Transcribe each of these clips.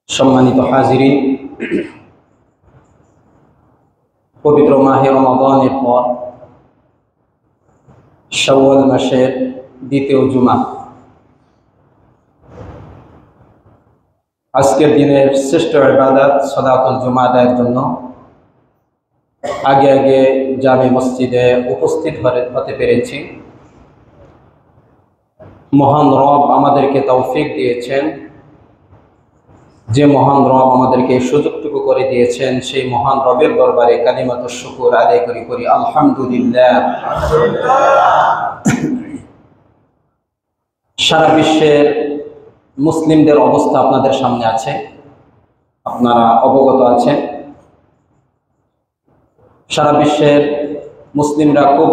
সম্মানিত হাজিরিন, পবিত্র মাহে রমাদানের পর শাওয়াল মাসের দ্বিতীয় জুমা, আজকের দিনের শ্রেষ্ঠ ইবাদত সালাতুল জুমা আদায়ের জন্য আগে আগে জামে মসজিদে উপস্থিত হতে পেরেছি। মহান রব আমাদেরকে তৌফিক দিয়েছেন, যে মহান রব আমাদেরকে সুযোগটুকু করে দিয়েছেন, সেই মহান রবের দরবারে কালিমাতুশ শুকর আদায় করি আলহামদুলিল্লাহ। সারা বিশ্বের মুসলিমদের অবস্থা আপনাদের সামনে আছে, আপনারা অবগত আছেন। সারা বিশ্বের মুসলিমরা খুব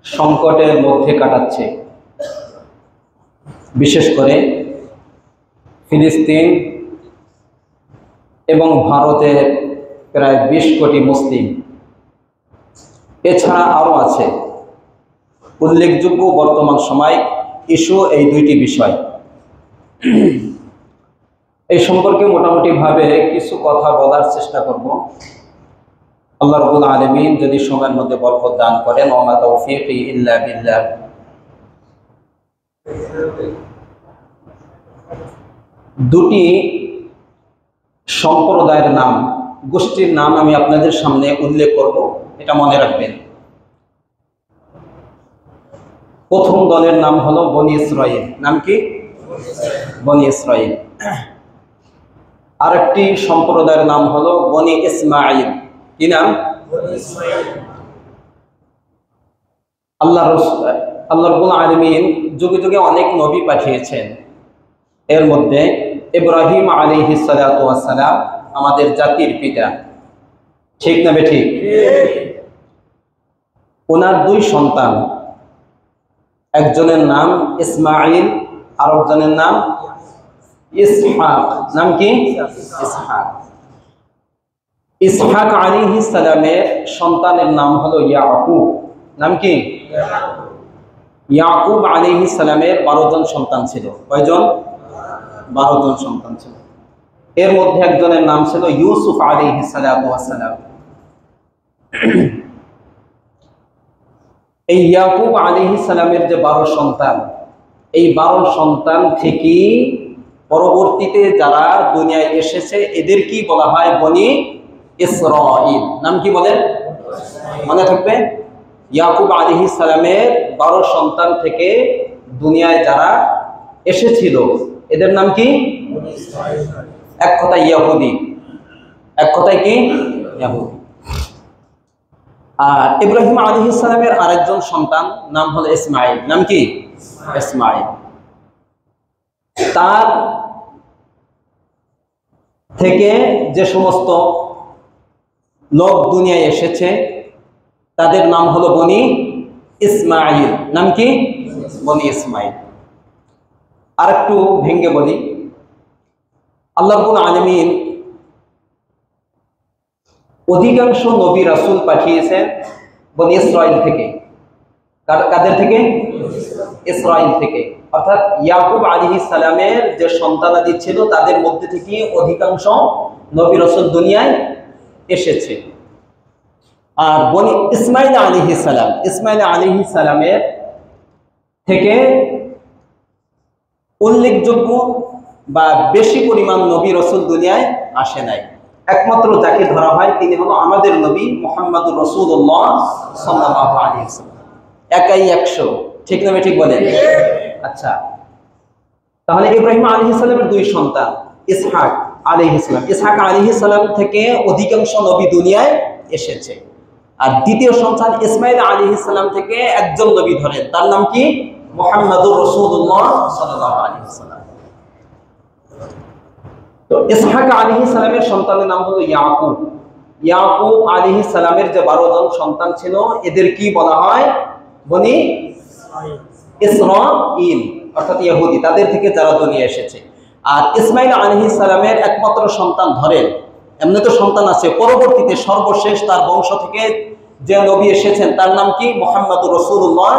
সংকটের মধ্যে কাটাচ্ছে। বিশেষ করে ফিলিস্তিন এবং ভারতের প্রায় 20 কোটি মুসলিম, এছাড়া আরও আছে। উল্লেখযোগ্য বর্তমান সময় ইস্যু এই দুইটি বিষয়। এই সম্পর্কে মোটামুটিভাবে কিছু কথা বলার চেষ্টা করব। আল্লাহ রাব্বুল আলামিন যদি সময়ের মধ্যে বরকত দান করেন, ওমা তাওফীকি ইল্লা বিল্লাহ। দুটি সম্প্রদায়ের নাম, গোষ্ঠীর নাম আমি আপনাদের সামনে উল্লেখ করব, এটা মনে রাখবেন। প্রথম দলের নাম হলো বনি ইসরাইল। নাম কি? বনি ইসরাইল। আরেকটি সম্প্রদায়ের নাম হলো বনি ইসমাঈল। কি নাম? আল্লাহ রাব্বুল আলামিন যুগে যুগে অনেক নবী পাঠিয়েছেন। এর মধ্যে ইব্রাহিম আলাইহিস সালাতু ওয়াস সালাম আমাদের জাতির পিতা, ঠিক না বেঠিক? ওনার দুই সন্তান, একজনের নাম ইসমাঈল, আরেকজনের নাম ইসহাক। নাম কি? ইসহাক। ইসহাক আলাইহিস সালামের সন্তানের নাম হলো ইয়াকুব। নাম কি? ইয়াকুব আলাইহিস সালামের 12 জন সন্তান ছিল। কয়জন? 12 জন সন্তান ছিল। এর মধ্যে একজনের নাম ছিল ইউসুফ আলাইহিস সালাতু ওয়াস সালাম। এই ইয়াকুব আলাইহিস সালামের যে 12 সন্তান, এই 12 সন্তান থেকে পরবর্তীতে যারা দুনিয়ায় এসেছে এদের কি বলা হয়? বনি ইসরাঈল। নাম কি বলেন? মনে থাকবে? ইয়াকুব আলাইহিস সালামের 12 সন্তান থেকে দুনিয়ায় যারা এসেছিল এদের নাম কি? এক কথায় ইহুদি। এক কথায় কি? ইহুদি। আর ইব্রাহিম আলাইহিস সালামের আরেকজন সন্তান নাম হলো ইসমাঈল। নাম কি? ইসমাঈল। তার থেকে যে সমস্ত লোক দুনিয়ায় এসেছে তাদের নাম হলো বনি ইসমাঈল। নাম কি? বনি ইসমাঈল। আর একটু ভেঙে বলি, আল্লাহ রাব্বুল আলামিন অধিকাংশ নবী রাসূল পাঠিয়েছেন বনি ইসরাঈল থেকে। কাদের থেকে? ইসরাঈল থেকে। অর্থাৎ ইয়াকুব আলাইহিস সালামের যে সন্তানাদি ছিল তাদের মধ্যে থেকে অধিকাংশ নবী রাসূল দুনিয়ায় এসেছে। আর বনি ইসমাঈল আলাইহিস সালাম, ইসমাঈল আলাইহিস সালামের থেকে উল্লেখযোগ্য বা বেশি পরিমাণ নবী রাসূল দুনিয়ায় আসে নাই। একমাত্র যাকে ধরা হয় তিনি হলো আমাদের নবী মুহাম্মদুর রাসূলুল্লাহ সাল্লাল্লাহু আলাইহি ওয়াসাল্লাম। একাই 100। ঠিক না? ঠিক বলেন? আচ্ছা, তাহলে ইব্রাহিম আলাইহিস সালামের দুই সন্তান ইসহাক আলাইহিস সালাম, ইসহাক আলাইহিস সালাম থেকে অধিকাংশ নবী দুনিয়ায় এসেছে। আর দ্বিতীয় সন্তান ইসমাঈল আলাইহিস সালাম থেকে একজন নবী ধরেন, তার নাম কি? মুহাম্মদুর রাসূলুল্লাহ সাল্লাল্লাহু আলাইহি ওয়াসাল্লাম। তো ইসহাক আলাইহিস সালামের সন্তানের নাম হলো ইয়াকুব। ইয়াকুব আলাইহিস সালামের যে 12 জন সন্তান ছিল এদের কি বলা হয়? বনি ইসরাঈল, অর্থাৎ ইহুদি, তাদের থেকে যারা দুনিয়া এসেছে। আর ইসমাঈল আলাইহিস সালামের একমাত্র সন্তান ধরেন, এমনি তো সন্তান আছে, পরবর্তীতে সর্বশেষ তার বংশ থেকে যে নবী এসেছেন তার নাম কি? মুহাম্মদুর রাসূলুল্লাহ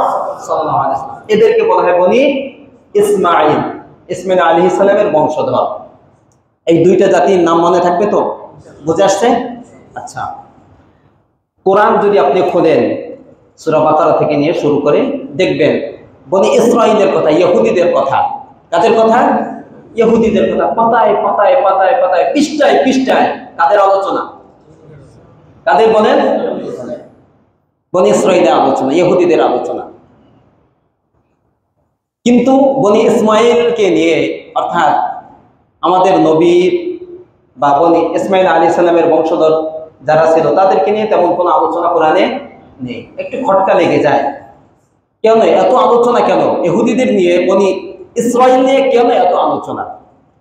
সাল্লাল্লাহু আলাইহি ওয়াসাল্লাম। এদেরকে বলা হয় বনি ইসমাঈল, ইসমাঈল আলাইহিস সালামের বংশধর। এই দুইটা জাতির নাম মনে থাকবে তো? বুঝে আসছে? আচ্ছা, কোরআন যদি আপনি খোলেন সূরা বাকারা থেকে নিয়ে শুরু করে দেখবেন বনি ইসরাঈলের কথা, ইহুদিদের কথা। কাদের কথা? ইহুদিদের কথা। পাতায় পাতায় পাতায় পাতায়, পৃষ্ঠায় পৃষ্ঠায় কাদের আলোচনা? কাদের বলেন? বনি ইসরাঈলের আলোচনা, ইহুদিদের আলোচনা। কিন্তু বনি ইসমাঈলকে নিয়ে, অর্থাৎ আমাদের নবীর বা বনি ইসমাঈল আলাইহিস সালামের বংশধর যারা ছিল তাদেরকে নিয়ে তেমন কোনো আলোচনা কোরআনে নেই। একটু খটকা লেগে যায়, কেন এত আলোচনা, কেন ইহুদিদের নিয়ে, বনি ইসরাঈল নিয়ে কেন এত আলোচনা?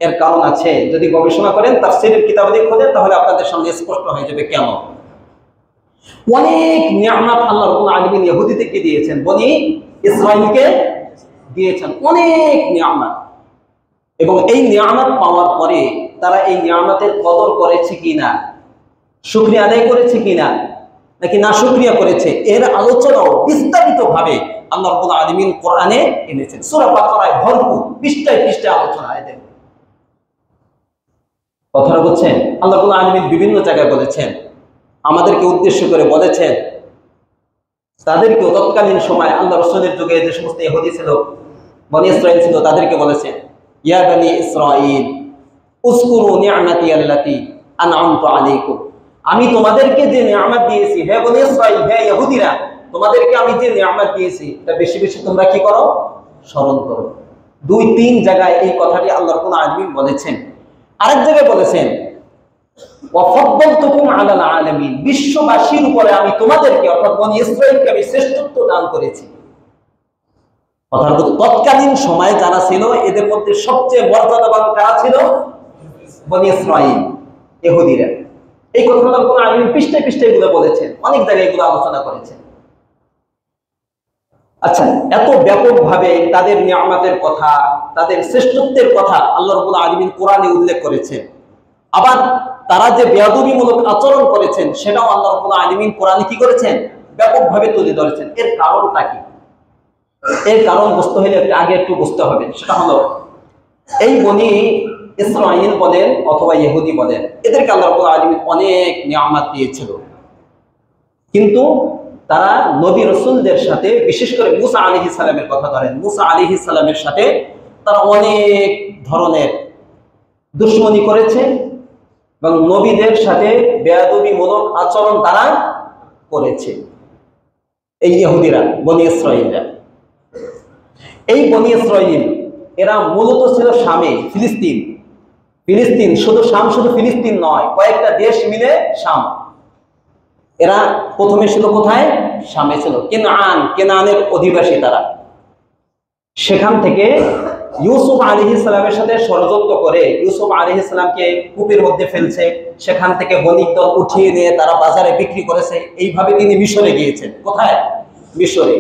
এর কারণ আছে, যদি গবেষণা করেন তাফসীরের কিতাবে খোঁজেন তাহলে আপনাদের সামনে স্পষ্ট হয়ে যাবে কেন। অনেক নিয়ামত আল্লাহ রাব্বুল আলামিন ইহুদিদেরকে দিয়েছেন, বনি ইসরাঈলকে দিয়েছেন অনেক নিয়ামত। এবং এই নিয়ামত পাওয়ার পরে তারা এই নিয়ামতের কদর করেছে কিনা, শুকরিয়া আদায় করেছে কিনা, নাকি না শুকরিয়া করেছে, এর আলোচনাও বিস্তারিতভাবে আল্লাহ রাব্বুল আলামিন কোরআনে এনেছেন। সূরা বাকারায় ভরপুর, পৃষ্ঠায় পৃষ্ঠায় আলোচনা আছে। কথাটা বুঝছেন? আল্লাহ রাব্বুল আলামিন বিভিন্ন জায়গায় বলেছেন, আমাদেরকে উদ্দেশ্য করে বলেছেন, তাদেরকে তৎকালীন সময় আল্লাহ রাসূলের যুগে যে সমস্ত ইহুদি ছিল, বনি ইসরাঈল ছিল, তাদেরকে বলেছেন, ইয়া বনি ইসরাঈল উযকুরু নি'মাতি আল্লাতী আন'আমতু আলাইকুম। আমি তোমাদেরকে যে নিয়ামত দিয়েছি, হে বনি ইসরাঈল, হে ইহুদিরা, তোমাদেরকে আমি যে নিয়ামত দিয়েছি তা বেশি বেশি তোমরা কি করো? স্মরণ করো। দুই তিন জায়গায় এই কথাটি আল্লাহ রাব্বুল আলামিন বলেছেন। আরেক জায়গায় বলেছেন, ওয়া ফাদ্দালতুকুম আলাল আলামিন, বিশ্ববাসীর উপরে আমি তোমাদেরকে, অর্থাৎ বনি ইসরাঈলকে আমি শ্রেষ্ঠত্ব দান করেছি। অর্থাৎ তৎকালীন সময়ে যারা ছিল এদের মধ্যে সবচেয়ে মর্যাদাবান কারা ছিল? বনি ইসরাঈল, ইহুদিরা। এই কথাটা কোন আলিম পৃষ্ঠায় পৃষ্ঠায় এগুলো বলেছেন, অনেক জায়গায় এগুলো আলোচনা করেছেন। আচ্ছা, এত ব্যাপকভাবে তাদের নিয়ামতের কথা, তাদের শ্রেষ্ঠত্বের কথা আল্লাহ রাব্বুল আলামিন কোরআনে উল্লেখ করেছেন। আবার তারা যে বেয়াদবিমূলক আচরণ করেছেন সেটাও আল্লাহ রাব্বুল আলামিন কোরআনে কি করেছেন? ব্যাপকভাবে তুলে ধরেছেন। এর কারণটা কি? এর কারণ বুঝতে হলে আগে একটু বুঝতে হবে। সেটা হলো, এই বনি ইসরাঈল বলেন অথবা ইহুদি বলেন, এদেরকে আল্লাহ রাব্বুল আলামিন অনেক নিয়ামত দিয়েছিল, কিন্তু তারা নবী রাসূলদের সাথে, বিশেষ করে মুসা আলাইহিস সালামের কথা ধরেন, মুসা আলাইহিস সালামের সাথে তারা অনেক ধরনের দুশমনি করেছে এবং নবীদের সাথে বেয়াদবিমূলক আচরণ তারা করেছে। এই ইহুদিরা, বনি ইসরাঈলরা, এই বনি ইসরাঈল এরা মূলত ছিল শামে, ফিলিস্তিন। ফিলিস্তিন শুধু শাম, শুধু ফিলিস্তিন নয়, কয়েকটা দেশ মিলে শাম। এরা প্রথমে ছিল কোথায়? শামে ছিল। কেনানের অধিবাসী তারা। সেখান থেকে ইউসুফ আলাইহিস সালামের সাথে ষড়যন্ত্র করে ইউসুফ আলাইহিস সালামকে কূপের মধ্যে ফেলছে, সেখান থেকে বণিক দল উঠিয়ে নিয়ে তারা বাজারে বিক্রি করেছে। এইভাবে তিনি মিশরে গিয়েছেন। কোথায়? মিশরে।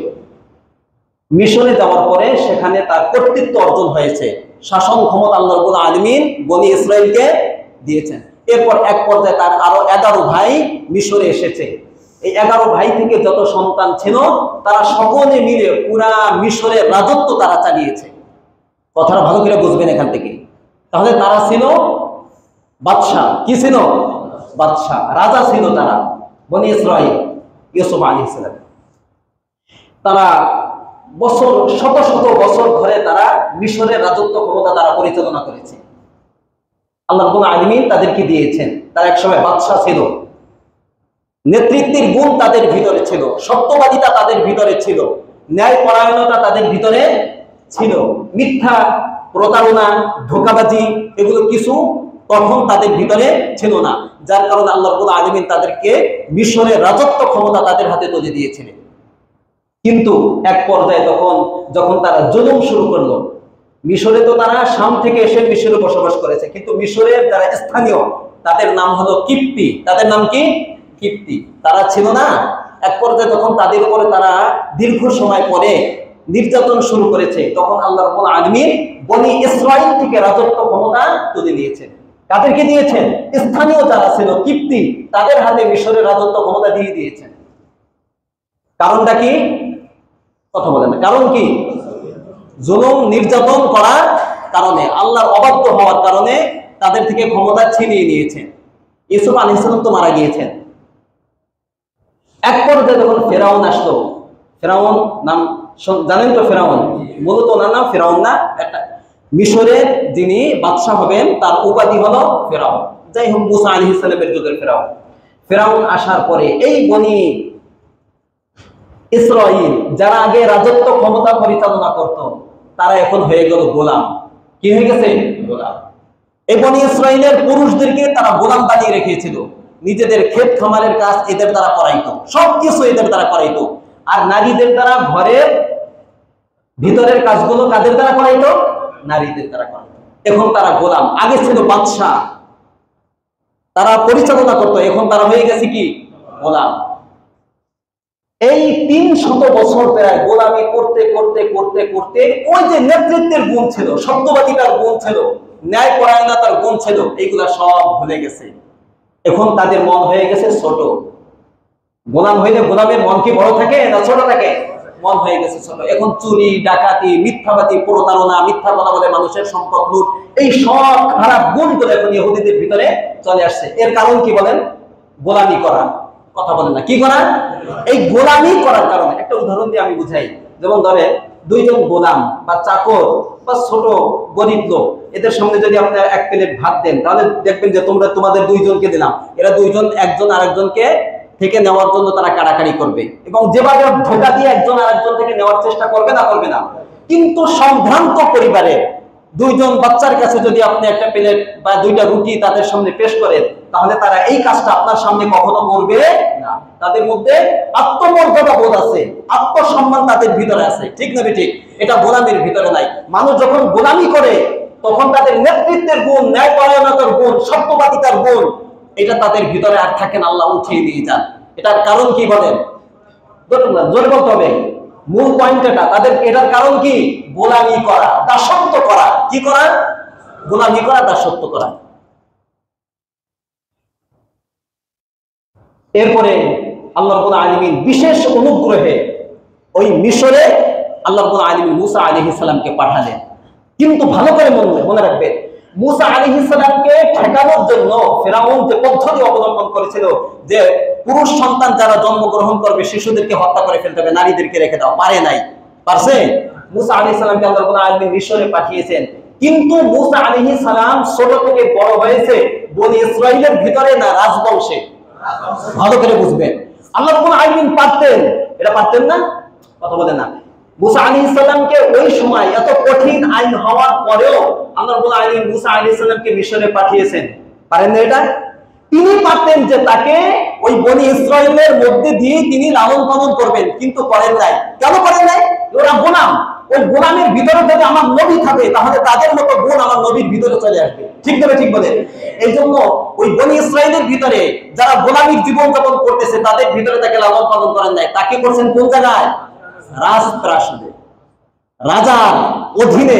মিশরে যাওয়ার পরে সেখানে তার কর্তৃত্ব অর্জন হয়েছে, শাসন ক্ষমতা আল্লাহ রাব্বুল আলামিন বনি ইসরাঈলকে দিয়েছেন। এরপর এক পর্যায়ে তার আরো 11 ভাই মিশরে এসেছে। এই 11 ভাই থেকে যত সন্তান ছিল তারা সকলে মিলে পুরা মিশরের রাজত্ব তারা চালিয়েছে। কথাটা ভালো করে বুঝবেন এখান থেকে। তাহলে তারা ছিল বাদশাহ। কি ছিল? বাদশাহ, রাজা ছিল তারা, বনি ইসরাঈল, ইউসুফ আলাইহিস সালাম। তারা বছর, শত শত বছর ধরে তারা মিশরের রাজত্ব ক্ষমতা তারা পরিচালনা করেছে। আল্লাহ রাব্বুল আলামিন তাদেরকে দিয়েছেন। তারা একসময় বাদশাহ ছিল। নেতৃত্বের গুণ তাদের ভিতরে ছিল, সত্যবাদিতা তাদের ভিতরে ছিল, ন্যায়পরায়ণতা তাদের ভিতরে ছিল। মিথ্যা, প্রতারণা, ধোঁকাবাজি এগুলো কিছু তখন তাদের ভিতরে ছিল না, যার কারণে আল্লাহ রাব্বুল আলামিন তাদেরকে মিশরের রাজত্ব ক্ষমতা তাদের হাতে তুলে দিয়েছিলেন। কিন্তু এক পর্যায়ে যখন তারা জুলুম শুরু করলো, মিশরে তো তারা শাম থেকে এসে মিশরে বসবাস করেছে, কিন্তু মিশরের যারা স্থানীয় তাদের নাম হলো কিপ্তি। তাদের নাম কি? কিপ্তি। তারা ছিল না। এক পর্যায়ে যখন তাদের উপরে তারা দীর্ঘ সময় পরে নির্যাতন শুরু করেছে, তখন আল্লাহ রাব্বুল আলামিন বনি ইসরাঈল থেকে রাজত্ব ক্ষমতা তুলে নিয়েছেন। কাদেরকে দিয়েছেন? স্থানীয় যারা ছিল কিপ্তি, তাদের হাতে মিশরের রাজত্ব ক্ষমতা দিয়ে দিয়েছেন। কারণটা কি? কথা বলেন না। কারণ কি? জুলুম নির্যাতন করা কারণে, আল্লাহর অবাধ্য হওয়ার কারণে তাদের থেকে ক্ষমতা ছিনিয়ে নিয়েছেন। ইউসুফ আলাইহিস সালাম তো মারা গিয়েছেন। এক পর্যায়ে যখন ফেরাউন আসলো, ফেরাউন নাম জানেন তো, ফেরাউন মূলত ওনার নাম ফেরাউন না, একটা মিশরের যিনি বাদশাহ হবেন তার উপাধি হলো ফেরাউন। যাই হোক, মুসা আলাইহিস সালামের যুগের ফেরাউন। ফেরাউন আসার পরে এই বনি ইসরাইল যারা আগে রাজত্ব ক্ষমতা পরিচালনা করত, তারা এখন হয়ে গেল গোলাম। কি হয়ে গেছে? গোলাম। এই বনি ইসরাইলের পুরুষদেরকে তারা গোলাম বানিয়ে রেখেছিল, নিজেদের ক্ষেত খামারের কাজ এদের দ্বারা করাইতো, সবকিছু এদের দ্বারা করাইতো। আর নারীদের দ্বারা ঘরের ভিতরের কাজগুলো কাদের দ্বারা করাইতো? নারীদের দ্বারা করাইতো। এখন তারা গোলাম। আগে ছিল বাদশাহ, তারা পরিচালনা করতো, এখন তারা হয়ে গেছে কি? গোলাম। এই 300 বছর প্রায় গোলামি করতে করতে করতে করতে ওই যে নেতৃত্বের গুণ ছিল, সত্যবাদিতার গুণ ছিল, ন্যায় পরায়ণতার গুণ ছিল, এইগুলা সব ভুলে গেছে। এখন তাদের মন হয়ে গেছে ছোট। গোলাম হইলে গোলামের মন কি বড় থাকে না ছোট থাকে? মন হয়ে গেছে ছোট। এখন চুরি, ডাকাতি, মিথ্যাবাদী, প্রতারণা, মিথ্যা কথা বলে মানুষের সম্পদ লুট, এই সব খারাপ গুণগুলো এখন ইহুদিদের ভিতরে চলে আসছে। এর কারণ কি বলেন? গোলামি করা। কথা বলেন না, কি করা? এই গোলামি করার কারণে। একটা উদাহরণ দিয়ে আমি বুঝাই। যেমন ধরে দুইজন গোলাম বা চাকর বা ছোট গরিব লোক, এদের সামনে যদি আপনার এক প্লেট ভাত দেন, তাহলে দেখবেন যে তোমাদের দুইজনকে দিলাম, এরা দুইজন একজন আরেকজনকে থেকে নেওয়ার জন্য তারা কাড়াকাড়ি করবে, এবং যেভাবে ধোঁকা দিয়ে একজন আরেকজন থেকে নেওয়ার চেষ্টা করবে না, করবে না। কিন্তু সম্ভ্রান্ত পরিবারে দুইজন বাচ্চার কাছে যদি আপনি একটা প্লেট বা দুইটা রুটি তাদের সামনে পেশ করেন, তাহলে তারা এই কাজটা আপনার সামনে কখনো করবে না। তাদের মধ্যে আত্মমর্যাদা বোধ আছে, আত্মসম্মান তাদের ভিতরে আছে, ঠিক না ঠিক? এটা গোলামির ভিতরে নাই। মানুষ যখন গোলামি করে তখন তাদের নেতৃত্বের গুণ, ন্যায়পরায়ণতার গুণ, সত্যবাদিতার গুণ, এটা তাদের ভিতরে আর থাকে না, আল্লাহ উঠিয়ে দিয়ে যান। এটার কারণ কি বলেন? জোরে বলতে হবে। মূল পয়েন্ট এটা, তাদের এটার কারণ কি? গোলামি করা, দাসত্ব করা। কি করা? গোলামি করা, দাসত্ব করা। এরপরে আল্লাহ রাব্বুল আলামিন বিশেষ অনুগ্রহে ওই মিশরে আল্লাহ রাব্বুল আলামিন মুসা আলাইহিস সালামকে পাঠালেন। কিন্তু ভালো করে মনে রাখবেন, মুসা আলাইহিস সালামকে ঠেকানোর জন্য ফিরআউন যে পদ্ধতি অবলম্বন করেছিল, যে পুরুষ সন্তান যারা জন্মগ্রহণ করবে শিশুদেরকে হত্যা করে ফেলতে হবে, নারীদেরকে রেখে দাও, পারে নাই। পারছে? মুসা আলাইহিস সালামকে আল্লাহ রাব্বুল আলামিন মিশরে পাঠিয়েছেন। কিন্তু মুসা আলাইহিস সালাম ছোট থেকে বড় হয়েছে বনি ইসরাইলের ভিতরে না রাজবংশে। ভালো করে বুঝবেন। আল্লাহ রাব্বুল আলামিন পারতেন, এটা পারতেন না? কথা বলে না। মুসা আলাইহিস সালামকে ওই সময় এত কঠিন আইন হওয়ার পরেও আল্লাহ রাব্বুল আলামিন মুসা আলাইহিস সালামকে মিশরে পাঠিয়েছেন। পারেন না এটা? তিনি পারতেন যে তাকে ওই বনি ইসরাইলের মধ্যে দিয়ে তিনি লালন পালন করবেন, কিন্তু করেন নাই। কেন করেন নাই? ওরা গোলাম। ওই গোলামের ভিতরে যদি আমার নবী থাকে, তাহলে তাদের মতো গুণ আমার নবীর ভিতরে চলে আসবে, ঠিক না ঠিক বলে? এই জন্য ওই বনি ইসরাইলের ভিতরে যারা গোলামীর জীবনযাপন করতেছে, তাদের ভিতরে তাকে লালন পালন করেন নাই। তাকে করছেন কোন জায়গায়? রাজপ্রাসাদে, রাজার অধীনে,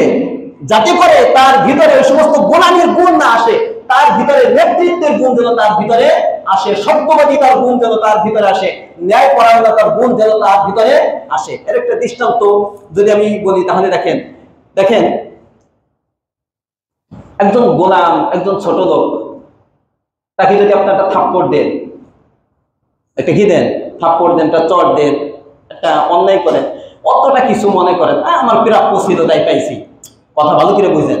যাতে করে তার ভিতরে ওই সমস্ত গোলামীর গুণ না আসে, তার ভিতরে নেতৃত্বের গুণ যেন তার ভিতরে আসে, সত্যবাদিতার গুণ যেন তার ভিতরে আসে, ন্যায় পরায়ণতার গুণ যেন তার ভিতরে আসে। এর একটা দৃষ্টান্ত যদি আমি বলি, তাহলে দেখেন একজন গোলাম, একজন ছোট লোক, তাকে যদি আপনি একটা থাপ্পড় দেন, একটা কি দেন? থাপ্পড় দেন, একটা চট দেন, একটা অন্যায় করেন, অতটা কিছু মনে করেন, আমার প্রাপ্য ছিল তাই পাইছি। কথা ভালো করে বুঝেন,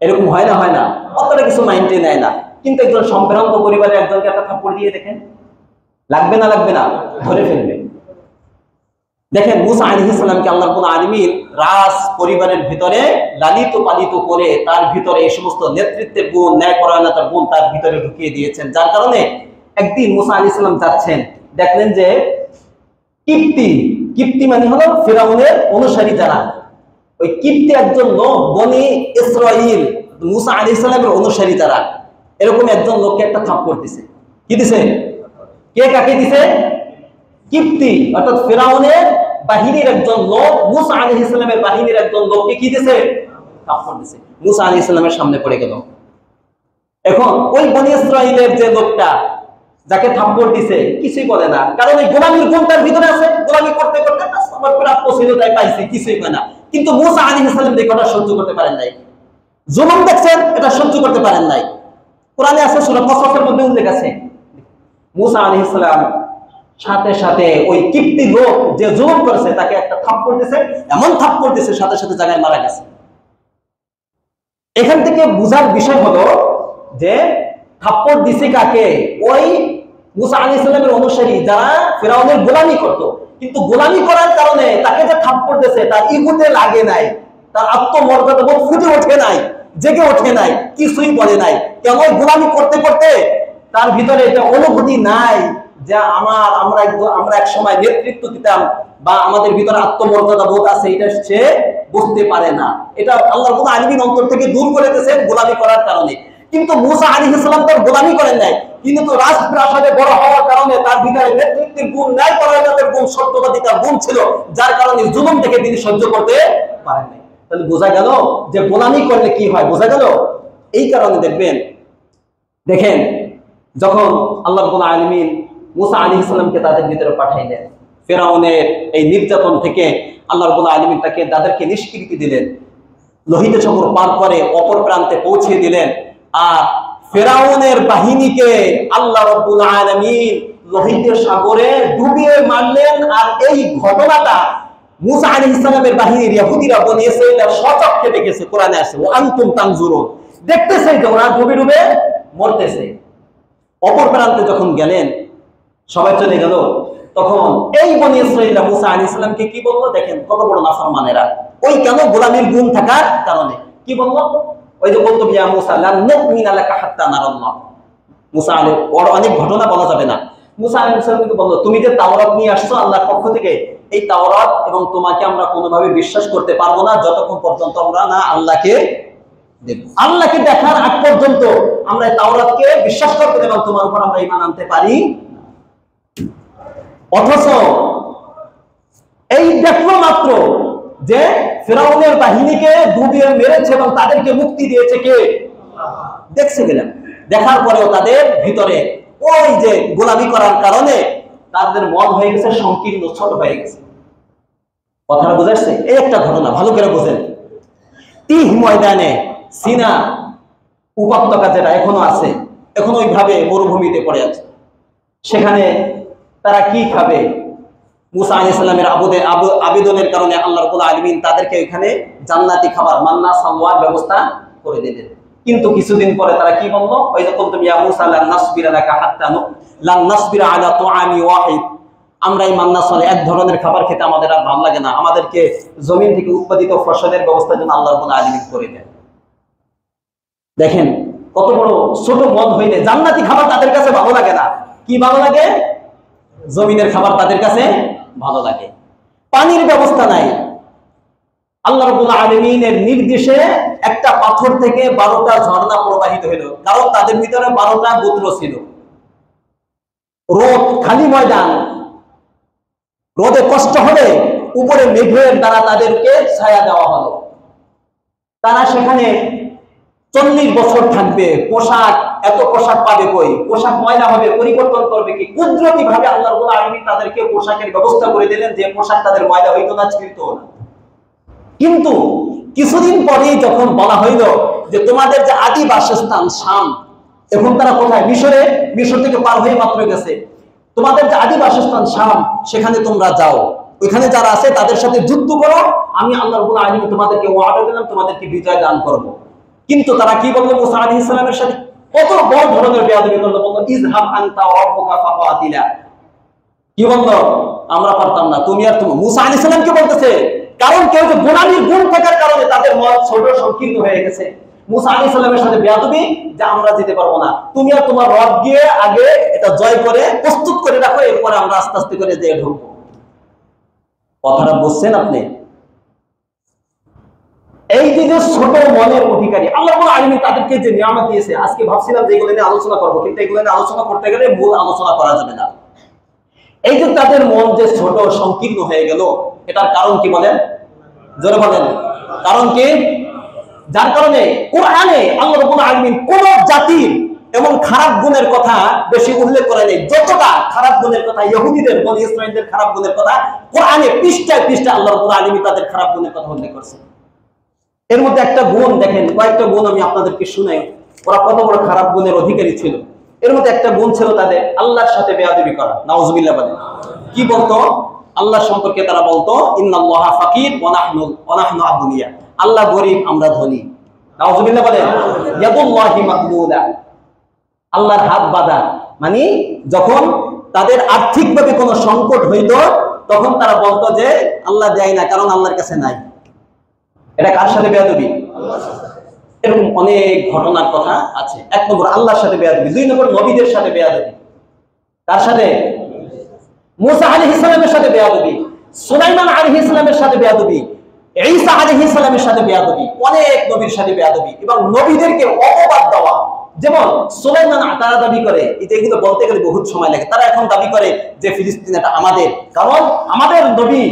এরকম হয় না? হয় না? অতটা কিছু মাইন্ডে নেয় না। কিন্তু একজন সম্ভ্রান্ত পরিবারের একজনকে একটা থাপ্পড় দিয়ে দেখেন, লাগবে না? লাগবে না? ধরে ফেলবে। দেখেন মুসা আলাইহিস সালামকে আল্লাহ রাব্বুল আলামিন রাজ পরিবারের ভিতরে লালিত পালিত করে তার ভিতরে এই সমস্ত নেতৃত্বের গুণ, ন্যায়পরায়ণতার গুণ তার ভিতরে ঢুকিয়ে দিয়েছেন। যার কারণে একদিন মুসা আলাইহিস সালাম যাচ্ছেন, দেখলেন যে কিপ্তি মানে হলো ফিরআউনের অনুসারী যারা, ওই কিপ্তি একজন লোক বনি ইসরাইল মুসা আলাইহিস সালামের অনুসারী যারা, এরকম একজন লোককে একটা থাপ্পড় দিছে। কি দিছে? কে কাকে দিছে? কিপ্তি অর্থাৎ ফিরআউনের বাহিনীর একজন লোক মুসা আলাইহিস সালামের বাহিনীর একজন লোককে কি দিছে? থাপ্পড় দিছে। মুসা আলাইহিস সালামের সামনে পড়ে গেল। এখন ওই বনি ইসরাইলের যে লোকটা যাকে থাপ্পড় দিছে কিছুই বলে না, কারণ এই গোলামীর গুণ তার ভিতরে আছে। গোলামি করতে করতে আমার প্রাপ্য ছিল তাই পাইছি, কিছুই কয় না। কিন্তু মুসা আলাইহিস সালাম এই কথা সহ্য করতে পারেন নাই। জুলুম দেখছেন, এটা সহ্য করতে পারেন নাই। কোরআনে আছে, সূরা কসসের মধ্যে উল্লেখ আছে, মুসা আলাইহিস সালাম সাথে সাথে ওই কিপ্তি লোক যে জুলুম করেছে তাকে একটা থাপ্পড় দিয়েছে, এমন থাপ্পড় দিয়েছে সাথে সাথে জায়গায় মারা গেছে। এখান থেকে বুঝার বিষয় হলো যে থাপ্পড় দিছে কাকে? ওই মুসা আলাইহিস সালামের অনুসারী যারা ফিরআউনের গোলামি করত, কিন্তু গোলামি করার কারণে তাকে যে থাপ্পড় দিয়েছে তার ইগোতে লাগে নাই, তার আত্মমর্যাদা বোধ ফুটে ওঠে নাই, জেগে ওঠে নাই, কিছুই বলে নাই। কেন? গোলামি করতে করতে তার ভিতরে এটা অনুভূতি নাই যে আমরা এক সময় নেতৃত্ব দিতাম বা আমাদের ভিতরে আত্মমর্যাদা বোধ আছে, এটা সে বুঝতে পারে না। এটা আল্লাহ রাব্বুল আলামিন অন্তর থেকে দূর করে দিয়েছেন গোলামি করার কারণে। কিন্তু মুসা আলাইহিস সালাম তো গোলামি করেন নাই, কিন্তু রাজপ্রাসাদে বড় হওয়ার কারণে তার ভিতরে নেতৃত্বের গুণ, ন্যায়পরায়ণতার গুণ, সত্যবাদিতার গুণ ছিল, যার কারণে জুলুম থেকে তিনি সহ্য করতে পারেন নাই। তাহলে বোঝা গেল যে গোলামি করলে কি হয়, বোঝা গেল। এই কারণে দেখেন যখন আল্লাহ রাব্বুল আলামিন মুসা আলাইহিস সালামকে তাদের ভিতরে পাঠাইলেন, ফিরআউনের এই নির্যাতন থেকে আল্লাহ রাব্বুল আলামিন তাদেরকে নিষ্কৃতি দিলেন, লোহিত সাগর পার করে অপর প্রান্তে পৌঁছে দিলেন। আর ফিরআউনের বাহিনীকে আল্লাহ রাব্বুল আলামিন লোহিত সাগরে ডুবিয়ে মারলেন। আর এই ঘটনাটা মুসা আলাইহিস সালামের বাহিনীর ইহুদিরা বনী ইসরাঈলরা স্বচক্ষে দেখেছে। কোরআনে আছে, ওয়া আনতুম তানজুরুন, দেখতেছে যে ওরা ডুবে ডুবে মরতেছে। অপর প্রান্তে যখন গেলেন, সবাই চলে গেল, তখন এই বনী ইসরাঈলরা মুসা আলাইহিস সালামকে কি বললো? দেখেন কত বড় নাফরমানেরা। ওই কেন? গোলামির গুণ থাকার কারণে। কি বললো? ওই যে বলতো, ইয়া মুসা লান নুমিনা লাকা হাত্তা নারাল্লাহ। মুসা আলাইহিস ওর অনেক ঘটনা বলা যাবে না। মুসা আলাইহিস সালামকে বললো, তুমি যে তাওরাত নিয়ে আসছো আল্লাহর পক্ষ থেকে, এই তাওরাত এবং তোমাকে আমরা কোনোভাবে বিশ্বাস করতে পারবো না যতক্ষণ পর্যন্ত আমরা না আল্লাহকে দেখব। আল্লাহকে দেখার আগ পর্যন্ত আমরা এই তাওরাতকে বিশ্বাস করতে এবং তোমার উপর আমরা ঈমান আনতে পারি। অথচ এই দেখলো মাত্র যে ফিরআউনের বাহিনীকে ডুবিয়ে মেরেছে এবং তাদেরকে মুক্তি দিয়েছে কে? দেখছে গেলাম। দেখার পরেও তাদের ভিতরে ওই যে গোলামি করার কারণে তাদের মন হয়ে গেছে সংকীর্ণ, ছোট হয়ে গেছে। কথাটা বুঝাচ্ছে? এই একটা ঘটনা ভালো করে বোঝেন। তিহ ময়দানে, সিনা উপত্যকা যেটা এখনো আছে, এখনো ওইভাবে মরুভূমিতে পড়ে আছে, সেখানে তারা কি খাবে? মুসা আলাইহিস সালামের আবেদনের কারণে আল্লাহ রাব্বুল আলামিন তাদেরকে এখানে জান্নাতি খাবার মান্না সালওয়ার ব্যবস্থা করে দিলেন। কিন্তু কিছুদিন পরে তারা কি বলল? ওই যে কুনতুম ইয়া মুসা লান নাসবিরা লাকা হাত্তা লান নাসবিরা আলা তুআমি ওয়াহিদ, আমরা এই মান্না সালে এক ধরনের খাবার খেতে আমাদের আর ভালো লাগে না, আমাদেরকে জমিন থেকে উৎপাদিত ফসলের ব্যবস্থা যেন আল্লাহ রাব্বুল আলামিন করে দেন। দেখেন কত বড় ছোট মন হইলে জান্নাতি খাবার তাদের কাছে ভালো লাগে না। কি ভালো লাগে? জমিনের খাবার তাদের কাছে ভালো লাগে। পানির ব্যবস্থা নাই। আল্লাহ রাব্বুল আলামিনের নির্দেশে একটা পাথর থেকে 12টা ঝর্ণা প্রবাহিত হলো, কারণ তাদের ভিতরে 12টা গোত্র ছিল। রোদ, খালি ময়দান, রোদে কষ্ট হলে উপরে মেঘের দ্বারা তাদেরকে ছায়া দেওয়া হলো। তারা সেখানে 40 বছর থাকবে। পোশাক, এত পোশাক পাবে কই? পোশাক ময়লা হবে, পরিবর্তন করবে কি? কুদরতি ভাবে আল্লাহ রাব্বুল আলামিন তাদেরকে পোশাকের ব্যবস্থা করে দিলেন, যে পোশাক তাদের ময়লা হইতো না, ছিঁড়তো না। কিন্তু কিছুদিন পরেই যখন বলা হইল যে তোমাদের যে আদি বাসস্থান শাম, এখন তারা কোথায়? মিশরে। মিশর থেকে পার হয়ে মাত্র গেছে। তোমাদের যে আদি বাসস্থান শাম, সেখানে তোমরা যাও, ওইখানে যারা আছে তাদের সাথে যুদ্ধ করো, আমি আল্লাহ রাব্বুল আলামিন তোমাদেরকে ওয়াদা দিলাম তোমাদেরকে বিজয় দান করব। কিন্তু তারা কি বললো? মুসা আলাইহিস সালামের সাথে কত বড় ধরনের বেয়াদবি করলো। বললো ইযহাব আনতা ওয়া রাব্বুকা ফাকাতিলা। কি বললো? আমরা পারতাম না, তুমি আর তুমি। মুসা আলাইহিস সালামকে বলতেছে, কারণ কেউ যে গোলামির গুণ থাকার কারণে তাদের মন ছোট সংকীর্ণ হয়ে গেছে। মুসা আলাইহিস সালামের সাথে বেয়াদবি যে আমরা যেতে পারবো না, তুমি আর তোমার রব গিয়ে আগে এটা জয় করে প্রস্তুত করে রাখো, এরপরে আমরা আস্তে আস্তে করে যেয়ে ঢুকবো। কথাটা বুঝছেন আপনি? এই যে ছোট মনের অধিকারী আল্লাহ রাব্বুল আলামিন তাদেরকে যে নিয়ামত দিয়েছে, আজকে ভাবছিলাম যে এগুলো নিয়ে আলোচনা করবো, কিন্তু এগুলো নিয়ে আলোচনা করতে গেলে মূল আলোচনা করা যাবে না। এই যে তাদের মন যে ছোট সংকীর্ণ হয়ে গেল, এটার কারণ কি বলেন? জোরে বলেন, কারণ কি? যার কারণে কোরআনে আল্লাহ রাব্বুল আলামিন কোন জাতির এমন খারাপ গুণের কথা বেশি উল্লেখ করে নেই যতটা খারাপ গুণের কথা ইহুদিদের, বনী ইসরাঈলদের খারাপ গুণের কথা কোরআনে পৃষ্ঠায় পৃষ্ঠায় আল্লাহ রাব্বুল আলামিন তাদের খারাপ গুণের কথা উল্লেখ করেছেন। এর মধ্যে একটা গুণ দেখেন, কয়েকটা গুণ আমি আপনাদেরকে শুনাই, ওরা কত বড় খারাপ গুণের অধিকারী ছিল। এর মধ্যে একটা গুণ ছিল তাদের আল্লাহর সাথে বেয়াদবি করা। নাউজুবিল্লাহ বলেন। কি বলতো? আল্লাহ সম্পর্কে তারা বলতো ইন্নাল্লাহা ফাকির ওয়া নাহনু আগুনিয়া, আল্লাহ গরীব আমরা ধনী। নাউজুবিল্লাহ বলেন। ইয়াদুল্লাহি মাগলুলা, আল্লাহর হাত বাঁধা, মানে যখন তাদের আর্থিকভাবে কোনো সংকট হইত তখন তারা বলতো যে আল্লাহ দেয় না, কারণ আল্লাহর কাছে নাই। এটা কার সাথে বেয়াদবি? এরকম অনেক ঘটনার কথা আছে। এক নম্বর আল্লাহর সাথে বেয়াদবি। দুই নম্বর নবীদের সাথে বেয়াদবি। কার সাথে? মুসা আলাইহিস সালামের সাথে বেয়াদবি, সুলাইমান আলাইহিস সালামের সাথে বেয়াদবি, ঈসা আলাইহিস সালামের সাথে বেয়াদবি, অনেক নবীর সাথে বেয়াদবি এবং নবীদেরকে অপবাদ দেওয়া। যেমন সুলাইমান, তারা দাবি করে, এগুলো বলতে গেলে বহুত সময় লাগে, তারা এখন দাবি করে যে ফিলিস্তিন এটা আমাদের, কারণ আমাদের নবী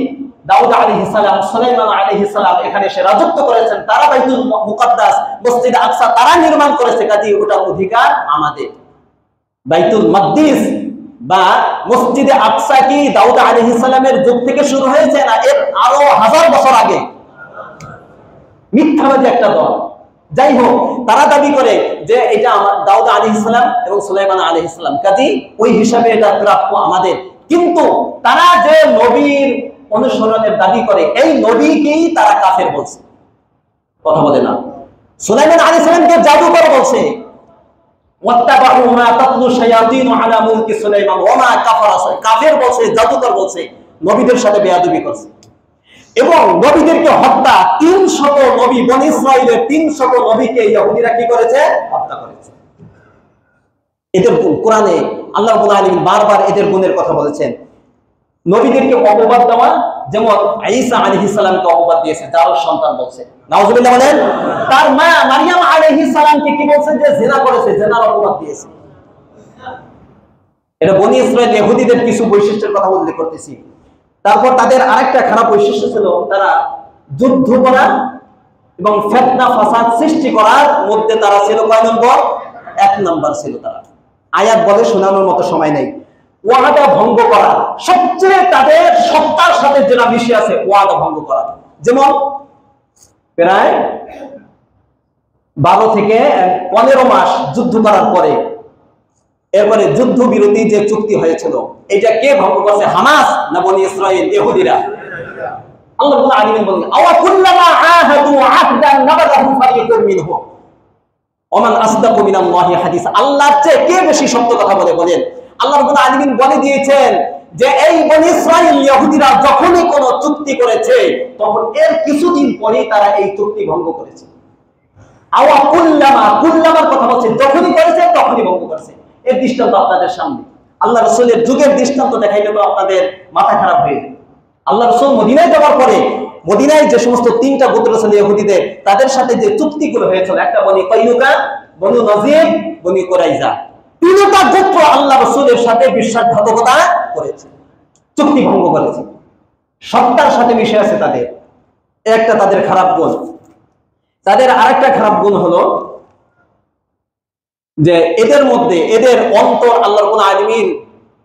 দাউদ আলাইহিস সালাম, সুলাইমান আলাইহিস সালাম এখানে এসে রাজত্ব করেছেন, তারা বাইতুল মুকাদ্দাস মসজিদ আকসা তারা নির্মাণ করেছে, কাজেই ওটার অধিকার আমাদের। বাইতুল মাকদিস বা মসজিদে আকসা কি দাউদ আলাইহিস সালামের যুগ থেকে শুরু হয়েছে না এর আরো 1000 বছর আগে? মিথ্যাবাদী একটা দল। যাই হোক, তারা দাবি করে যে এটা দাউদ আলাইহিস সালাম এবং সুলাইমান আলাইহিস সালাম, কাজেই ওই হিসাবে এটা প্রাপ্য আমাদের। কিন্তু তারা যে নবীর অনুসরণের দাবি করে এই নবীকেই তারা কাফের বলছে। কথা বলে না। সুলাইমান আলাইহিস সালামকে জাদুকর বলছে, ওয়াত্তাবাউ মা তাতলু শায়াতিন আলা মুলকি সুলাইমান ওয়া মা কাফারা, কাফের বলছে, জাদুকর বলছে, নবীদের সাথে বেয়াদবি করছে। এবং নবীদেরকে হত্যা, 300 নবী, বনী ইসরাইলের 300 নবীকে ইহুদিরা কি করেছে? হত্যা করেছে। এদের কোরআনে আল্লাহ রাব্বুল আলামিন বারবার এদের গুণের কথা বলেছেন। নবীদেরকে অপবাদ দেওয়া, যেমন ঈসা আলাইহিস সালামকে অপবাদ দিয়েছে, যার সন্তান বলছে। নাউজুবিল্লাহ বলেন। তার মা মারইয়াম আলাইহিস সালামকে কি বলছেন? যে জিনা করেছে, জিনার অপবাদ দিয়েছে। এটা বনী ইসরাইল ইহুদিদের কিছু বৈশিষ্ট্যের কথা উল্লেখ করতেছি। তারপর তাদের আরেকটা খারাপ বৈশিষ্ট্য ছিল, তারা যুদ্ধ করা এবং ফিতনা ফাসাদ সৃষ্টি করার মধ্যে তারা ছিল কয় নম্বর? 1 নম্বর ছিল তারা। আয়াত বলে শোনানোর মতো সময় নেই। ওয়াদা ভঙ্গ করা, সবচেয়ে তাদের সত্তার সাথে যেটা মিশে আছে ওয়াদা ভঙ্গ করা। যেমন প্রায় 12 থেকে 15 মাস যুদ্ধ করার পরে এরপরে যুদ্ধ বিরতি যে চুক্তি হয়েছিল, এটা কে ভঙ্গ করছে? হামাস না বনী ইসরাইল ইহুদিরা? আল্লাহ রাব্বুল আলামিন বলেন, আওয়া কুল্লামা আহাদু আহদান নাবাদাহু ফারিকুম মিনহুম ওয়া মান আসদাকু মিনাল্লাহি হাদিস। আল্লাহর চেয়ে কে বেশি সত্য কথা বলে? বলেন। আল্লাহ রাব্বুল আলামিন বলে দিয়েছেন যে এই বনী ইসরাইল ইহুদিরা যখনই কোনো চুক্তি করেছে তখন এর কিছুদিন পরেই তারা এই চুক্তি ভঙ্গ করেছে। আওয়া কুল্লামা, কুল্লামার কথা বলছে, যখনই করেছে তখনই ভঙ্গ করেছে। এর দৃষ্টান্ত আপনাদের সামনে, আল্লাহ রাসূলের যুগের দৃষ্টান্ত দেখাইলে তো আপনাদের মাথা খারাপ হয়ে যাবে। আল্লাহ রাসূল মদিনায় যাওয়ার পরে মদিনায় যে সমস্ত 3টা গোত্র ছিল ইহুদিদের, তাদের সাথে যে চুক্তিগুলো হয়েছিল, একটা বনী কাইনুকা, বনু নজির, বনী কুরাইজা, 3টা গোত্র আল্লাহ রাসূলের সাথে বিশ্বাসঘাতকতা করেছে, চুক্তি ভঙ্গ করেছে, সত্তার সাথে মিশে আছে তাদের। একটা তাদের খারাপ গুণ। তাদের আরেকটা খারাপ গুণ হলো যে এদের মধ্যে এদের অন্তর আল্লাহ রাব্বুল আলামিন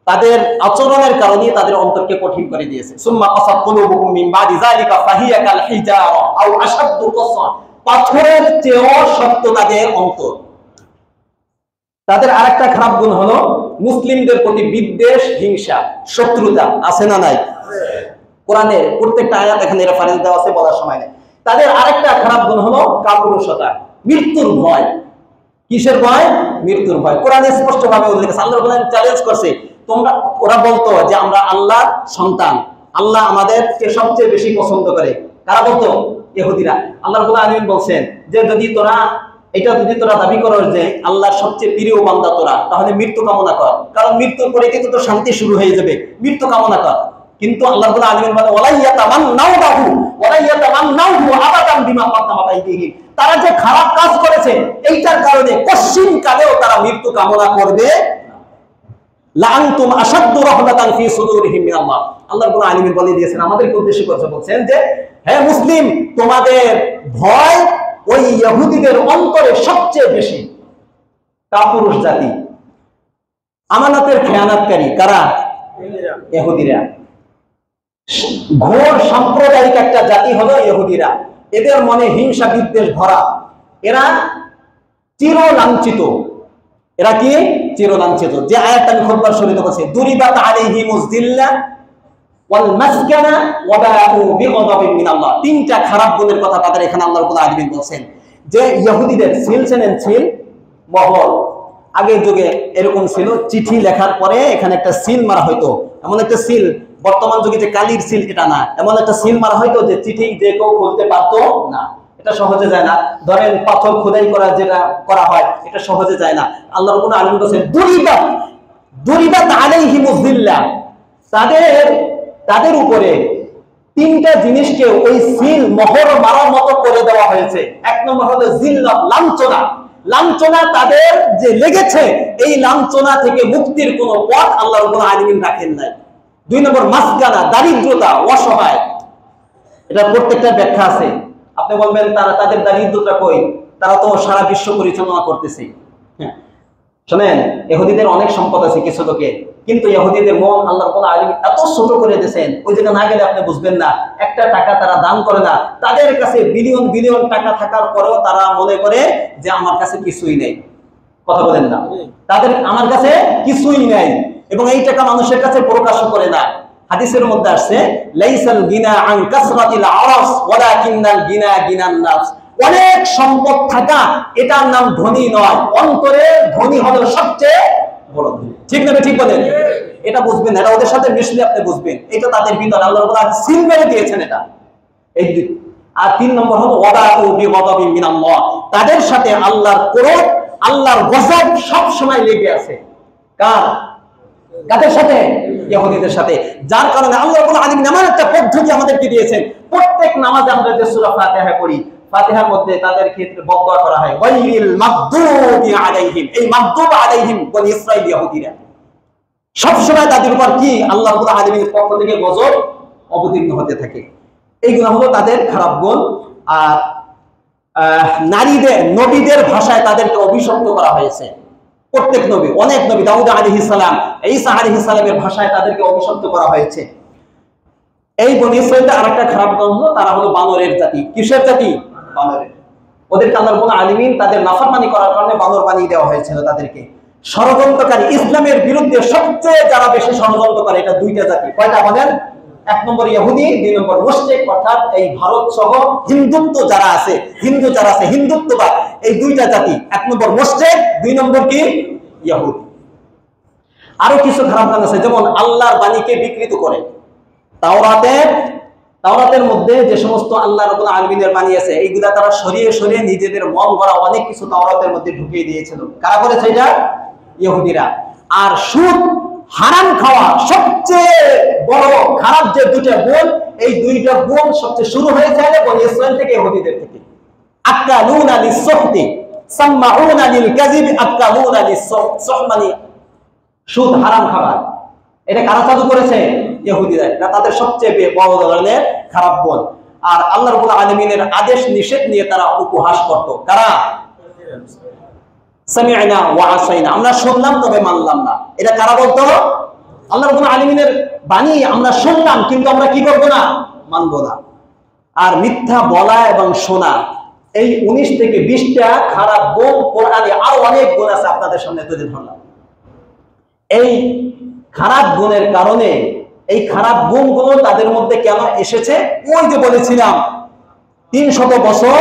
তাদের আচরণের কারণে তাদের অন্তরকে কঠিন করে দিয়েছে। সুম্মা কাসাত কুলুবুহুম মিন বাদি যালিকা ফাহিয়া কাল হিজারা আও আশাদ্দু কাসা, পাথরের চেয়েও শক্ত তাদের অন্তর। তাদের আরেকটা খারাপ গুণ হলো মুসলিমদের প্রতি বিদ্বেষ, হিংসা, শত্রুতা। আছে না নাই? কোরআনের প্রত্যেকটা আয়াত এখানে রেফারেন্স দেওয়া আছে, বলার সময় নেই। তাদের আরেকটা খারাপ গুণ হলো কাপুরুষতা, মৃত্যুর ভয়। কিসের ভয়? মৃত্যুর ভয়। কোরআনে স্পষ্ট ভাবে উল্লেখ আছে। আল্লাহ রাব্বুল আলামিন চ্যালেঞ্জ করছে, তোমরা, ওরা বলতো যে আমরা আল্লাহর সন্তান, আল্লাহ আমাদেরকে সবচেয়ে বেশি পছন্দ করে। কারা বলতো? ইহুদিরা। আল্লাহ রাব্বুল আলামিন বলছেন যে যদি তোরা দাবি করো যে আল্লাহর সবচেয়ে প্রিয় বান্দা তোরা, তাহলে মৃত্যু কামনা কর, কারণ মৃত্যুর পরে কিন্তু তোর শান্তি শুরু হয়ে যাবে, মৃত্যু কামনা কর। কিন্তু আল্লাহ রাব্বুল আলামিন বলেন ওয়ালা ইয়াতামান্নাহু আবাদান বিমা কাদ্দামাত আইদিহিম, তারা যে খারাপ কাজ করেছে এইটার কারণে কশিন কালেও তারা মৃত্যু কামনা করবে। লাআনতুম আশাদ্দু রাহমাতান ফি সুদুরিহিম মিনাল্লাহ, আল্লাহ রাব্বুল আলামিন বলে দিয়েছেন, আমাদেরকে উদ্দেশ্য করে বলছেন যে হে মুসলিম, তোমাদের ভয় ওই ইহুদিদের অন্তরে সবচেয়ে বেশি। কাপুরুষ জাতি, আমানতের খেয়ানতকারী কারা? ইহুদিরা। ঘোর সাম্প্রদায়িক একটা জাতি হলো ইহুদিরা। এদের মনে হিংসা বিদ্বেষ ভরা, এরা চিরলাঞ্ছিত। এরা কি? চিরলাঞ্ছিত। যে আয়াতটা আমি খুতবার শুরুতে বলছি, দুরিবাত আলাইহিমুজ যিল্লাহ ওয়াল মাসকানা ওয়া বাউ বিগদাবিন মিনাল্লাহ। তিনটা খারাপ গুণের কথা তাদের এখানে আল্লাহ রাব্বুল আলামিন বলছেন। যে ইহুদিদের সিল চেনেন, সিল মোহর, আগের যুগে এরকম ছিল, চিঠি লেখার পরে এখানে একটা সিল মারা হইতো, এমন একটা সিল, বর্তমান যুগে যে কালির সিল এটা না, এমন একটা সিল মারা হইতো যে চিঠি যে কেউ খুলতে পারতো না। এটা সহজে যায় না। ধরেন পাথর খোদাই করা যেটা করা হয়, এটা সহজে যায় না। আল্লাহ রাব্বুল আলামিন বলেন দুরিবাত আলাইহিমুজ যিল্লাহ, তাদের উপরে তিনটা জিনিসকে ওই সিল মোহর মারার মতো করে দেওয়া হয়েছে। এক নম্বর হলো যিল্লাহ, লাঞ্ছনা। লাঞ্ছনা তাদের যে লেগেছে, এই লাঞ্ছনা থেকে মুক্তির কোনো পথ আল্লাহ রাব্বুল আলামিন রাখেন নাই। দুই নম্বর মাসকানা, দারিদ্রতা, অসহায়। এটা প্রত্যেকটা ব্যাখ্যা আছে। আপনি বলবেন তাদের দারিদ্রতা কই? তারা তো সারা বিশ্ব পরিচালনা করতেছে। শোনেন, ইহুদিদের অনেক সম্পদ আছে কিছু লোকের, কিন্তু ইহুদিদের মন আল্লাহ রাব্বুল আলামিন এত ছোট করে দিয়েছেন, ওই জায়গা না গেলে আপনি বুঝবেন না। একটা টাকা তারা দান করে না। তাদের কাছে বিলিয়ন বিলিয়ন টাকা থাকার পরেও তারা মনে করে যে আমার কাছে কিছুই নেই। কথা বলেন না? তাদের আমার কাছে কিছুই নেই, এবং এই টাকা মানুষের কাছে প্রকাশ করে না। হাদিসের মধ্যে আসছে, লাইসাল গিনা আন কাসরাতিল আরাস ওয়ালাকিনাল গিনা গিনান নাফস। অনেক সম্পদ থাকা এটার নাম ধনী নয়, অন্তরে ধনী হলো সবচেয়ে বড় ধনী। ঠিক না? ঠিক বলেন? এটা বুঝবেন, এটা ওদের সাথে মিশলে আপনি বুঝবেন। এটা তাদের ভিতরে আল্লাহ রাব্বুল আলামিন সিল মেরে দিয়েছেন এটা। এই দুই। আর তিন নম্বর হলো ওয়াদাউ বিগদাবিন মিনাল্লাহ, তাদের সাথে আল্লাহর ক্রোধ, আল্লাহর গজব সব সময় লেগে আছে। কাদের সাথে? ইহুদিদের সাথে। যার কারণে আল্লাহ রাব্বুল আলামিন এমন একটা পদ্ধতি আমাদেরকে দিয়েছেন, প্রত্যেক নামাজে আমরা যে সূরা ফাতিহা পড়ি, ফাতিহার মধ্যে তাদের ক্ষেত্রে বদদোয়া করা হয়, গায়রিল মাগদুবি আলাইহিম। এই মাগদুব আলাইহিম বনি ইসরাঈল ইহুদিরা, সব সময় তাদের উপর কি আল্লাহ রাব্বুল আলামিনের পক্ষ থেকে গজব অবতীর্ণ হতে থাকে। এইগুলো হলো তাদের খারাপ গুণ। আর নারীদের, নবীদের ভাষায় তাদেরকে অভিশপ্ত করা হয়েছে। প্রত্যেক নবী, অনেক নবী, দাউদ আলাইহিস সালাম, ঈসা আলাইহিস সালামের ভাষায় তাদেরকে অভিশপ্ত করা হয়েছে। এই বনি ইসরাঈলের আরেকটা খারাপ গুণ হলো তারা হলো বানরের জাতি। কিসের জাতি? বানরের। ওদেরকে আল্লাহ রাব্বুল আলামিন তাদের নাফরমানি করার কারণে বানর বানিয়ে দেওয়া হয়েছিল তাদেরকে। ষড়যন্ত্রকারী, ইসলামের বিরুদ্ধে সবচেয়ে যারা বেশি ষড়যন্ত্র করে, এটা দুইটা জাতি। কয়টা বলেন? এক নম্বর ইহুদি, দুই নম্বর মুশরিক, অর্থাৎ এই ভারত সহ হিন্দুত্ব যারা আছে, হিন্দু যারা আছে, হিন্দুত্ববাদ, এই দুইটা জাতি। এক নম্বর মুশরিক, দুই নম্বর কি? ইহুদি। আরো কিছু খারাপ কাজ আছে, যেমন আল্লাহর বাণীকে বিকৃত করে। তাওরাতের মধ্যে যে সমস্ত আল্লাহ রাব্বুল আলামিনের বাণী আছে, এইগুলা তারা সরিয়ে সরিয়ে নিজেদের মন গড়া অনেক কিছু তাওরাতের মধ্যে ঢুকিয়ে দিয়েছিল। কারা করেছে এটা? ইহুদিরা। আর সুদ, হারাম খাওয়া সবচেয়ে বড় খারাপ যে দুইটা গুণ, এই দুইটা গুণ সবচেয়ে শুরু হয়েছে বনি ইসরাঈল থেকে, ইহুদিদের থেকে। আকালুনা লিস-সুহতি সামাউনা লিল-কাযিব আকালুনা লিস-সুহত, মানে সুদ, হারাম খাবার। এটা কারা চালু করেছে? ইহুদিরা। এটা তাদের সবচেয়ে বড় ধরনের খারাপ গুণ। আর আল্লাহ রাব্বুল আলামিনের আদেশ নিষেধ নিয়ে তারা উপহাস করত। কারা? সামি'না ওয়া আসাইনা, আমরা শুনলাম তবে মানলাম না। এটা কারা বলতো? আল্লাহ রাব্বুল আলামিনের বাণী আমরা শুনলাম, কিন্তু আমরা কি করব না? মানব না। আর মিথ্যা বলা এবং শোনা, এই 19 থেকে 20টা খারাপ গুণ কোরআনে, আরো অনেক গুণ আছে আপনাদের সামনে তুলে ধরলাম। এই খারাপ গুণের কারণে, এই খারাপ গুণগুলো তাদের মধ্যে কেন এসেছে? ওই যে বলেছিলাম 300 বছর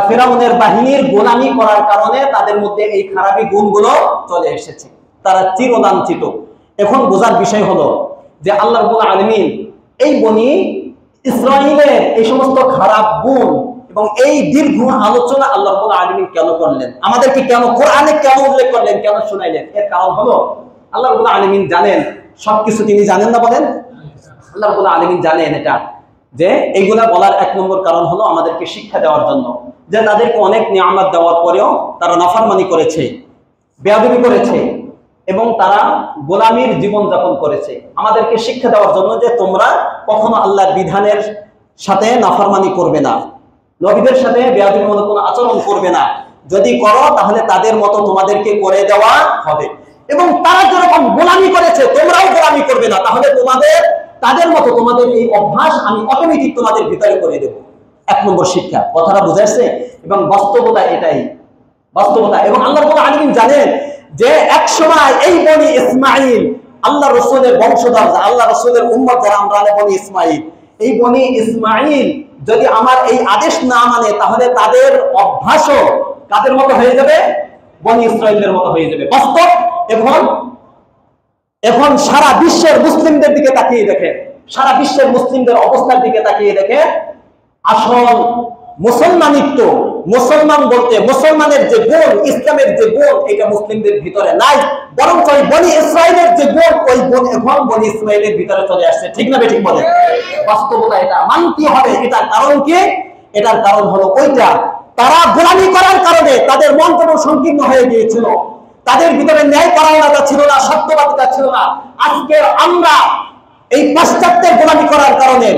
ফেরাউনের বাহিনীর গোলামি করার কারণে তাদের মধ্যে এই খারাপি গুণগুলো চলে এসেছে। তারা চিরলাঞ্ছিত। এখন বোঝার বিষয় হলো যে আল্লাহ রাব্বুল আলামিন এই বনি ইসরাঈলের এই সমস্ত খারাপ গুণ এবং এই দীর্ঘ আলোচনা আল্লাহ রাব্বুল আলামিন কেন করলেন, আমাদেরকে কেন কোরআনে কেন উল্লেখ করলেন, কেন শোনাইলেন? এর কারণ হলো আল্লাহ রাব্বুল আলামিন জানেন সবকিছু। তিনি জানেন না বলেন? আল্লাহ রাব্বুল আলামিন জানেন এটা, যে এইগুলা বলার এক নম্বর কারণ হলো আমাদেরকে শিক্ষা দেওয়ার জন্য, যে তাদেরকে অনেক নিয়ামত দেওয়ার পরেও তারা নাফরমানি করেছে, বেয়াদবি করেছে এবং তারা গোলামীর জীবন যাপন করেছে। আমাদেরকে শিক্ষা দেওয়ার জন্য যে তোমরা কখনো আল্লাহর বিধানের সাথে নাফরমানি করবে না, নবীদের সাথে বেয়াদবির মতো কোনো আচরণ করবে না। যদি করো তাহলে তাদের মতো তোমাদেরকে করে দেওয়া হবে। এবং তারা যেরকম গোলামি করেছে তোমরাও গোলামি করবে না, তাহলে তোমাদের তাদের মতো তোমাদের এই অভ্যাস আমি অটোমেটিক তোমাদের ভিতরে করে দেব। 1 নম্বর শিক্ষা। কথাটা বুঝাচ্ছে এবং বাস্তবতা এটাই, বাস্তবতা। এবং আল্লাহ রাব্বুল আলামিন জানেন যে এক সময় এই বনি ইসমাঈল, আল্লাহ রাসূলের বংশধর, আল্লাহ রাসূলের উম্মত যারা আমরা বনি ইসমাঈল, এই বনি ইসমাঈল যদি আমার এই আদেশ না মানে তাহলে তাদের অভ্যাসও কাদের মতো হয়ে যাবে? বনি ইসরাইলের মতো হয়ে যাবে। বাস্তব। এখন সারা বিশ্বের মুসলিমদের দিকে তাকিয়ে দেখে, সারা বিশ্বের মুসলিমদের অবস্থার দিকে তাকিয়ে দেখে, আসল মুসলমানিত্ব, মুসলমান বলতে মুসলমানের যে গুণ, ইসলামের যে গুণ, এটা মুসলিমদের ভিতরে নাই, বরং ওই বনি ইসরাইলের যে গুণ, ওই গুণ এখন বনি ইসরাইলের ভিতরে চলে আসছে। ঠিক না ঠিক বলে? বাস্তবতা এটা মানতে হবে। এটার কারণ কি? এটার কারণ হলো ওইটা, তারা গোলামি করার কারণে তাদের মন কেমন সংকীর্ণ হয়ে গিয়েছিল, তাদের ভিতরে ন্যায় পরায়ণতা ছিল না, সত্যবাদিতা ছিল না। আজকে আমরা এই পাশ্চাত্যের গোলামি করার কারণে,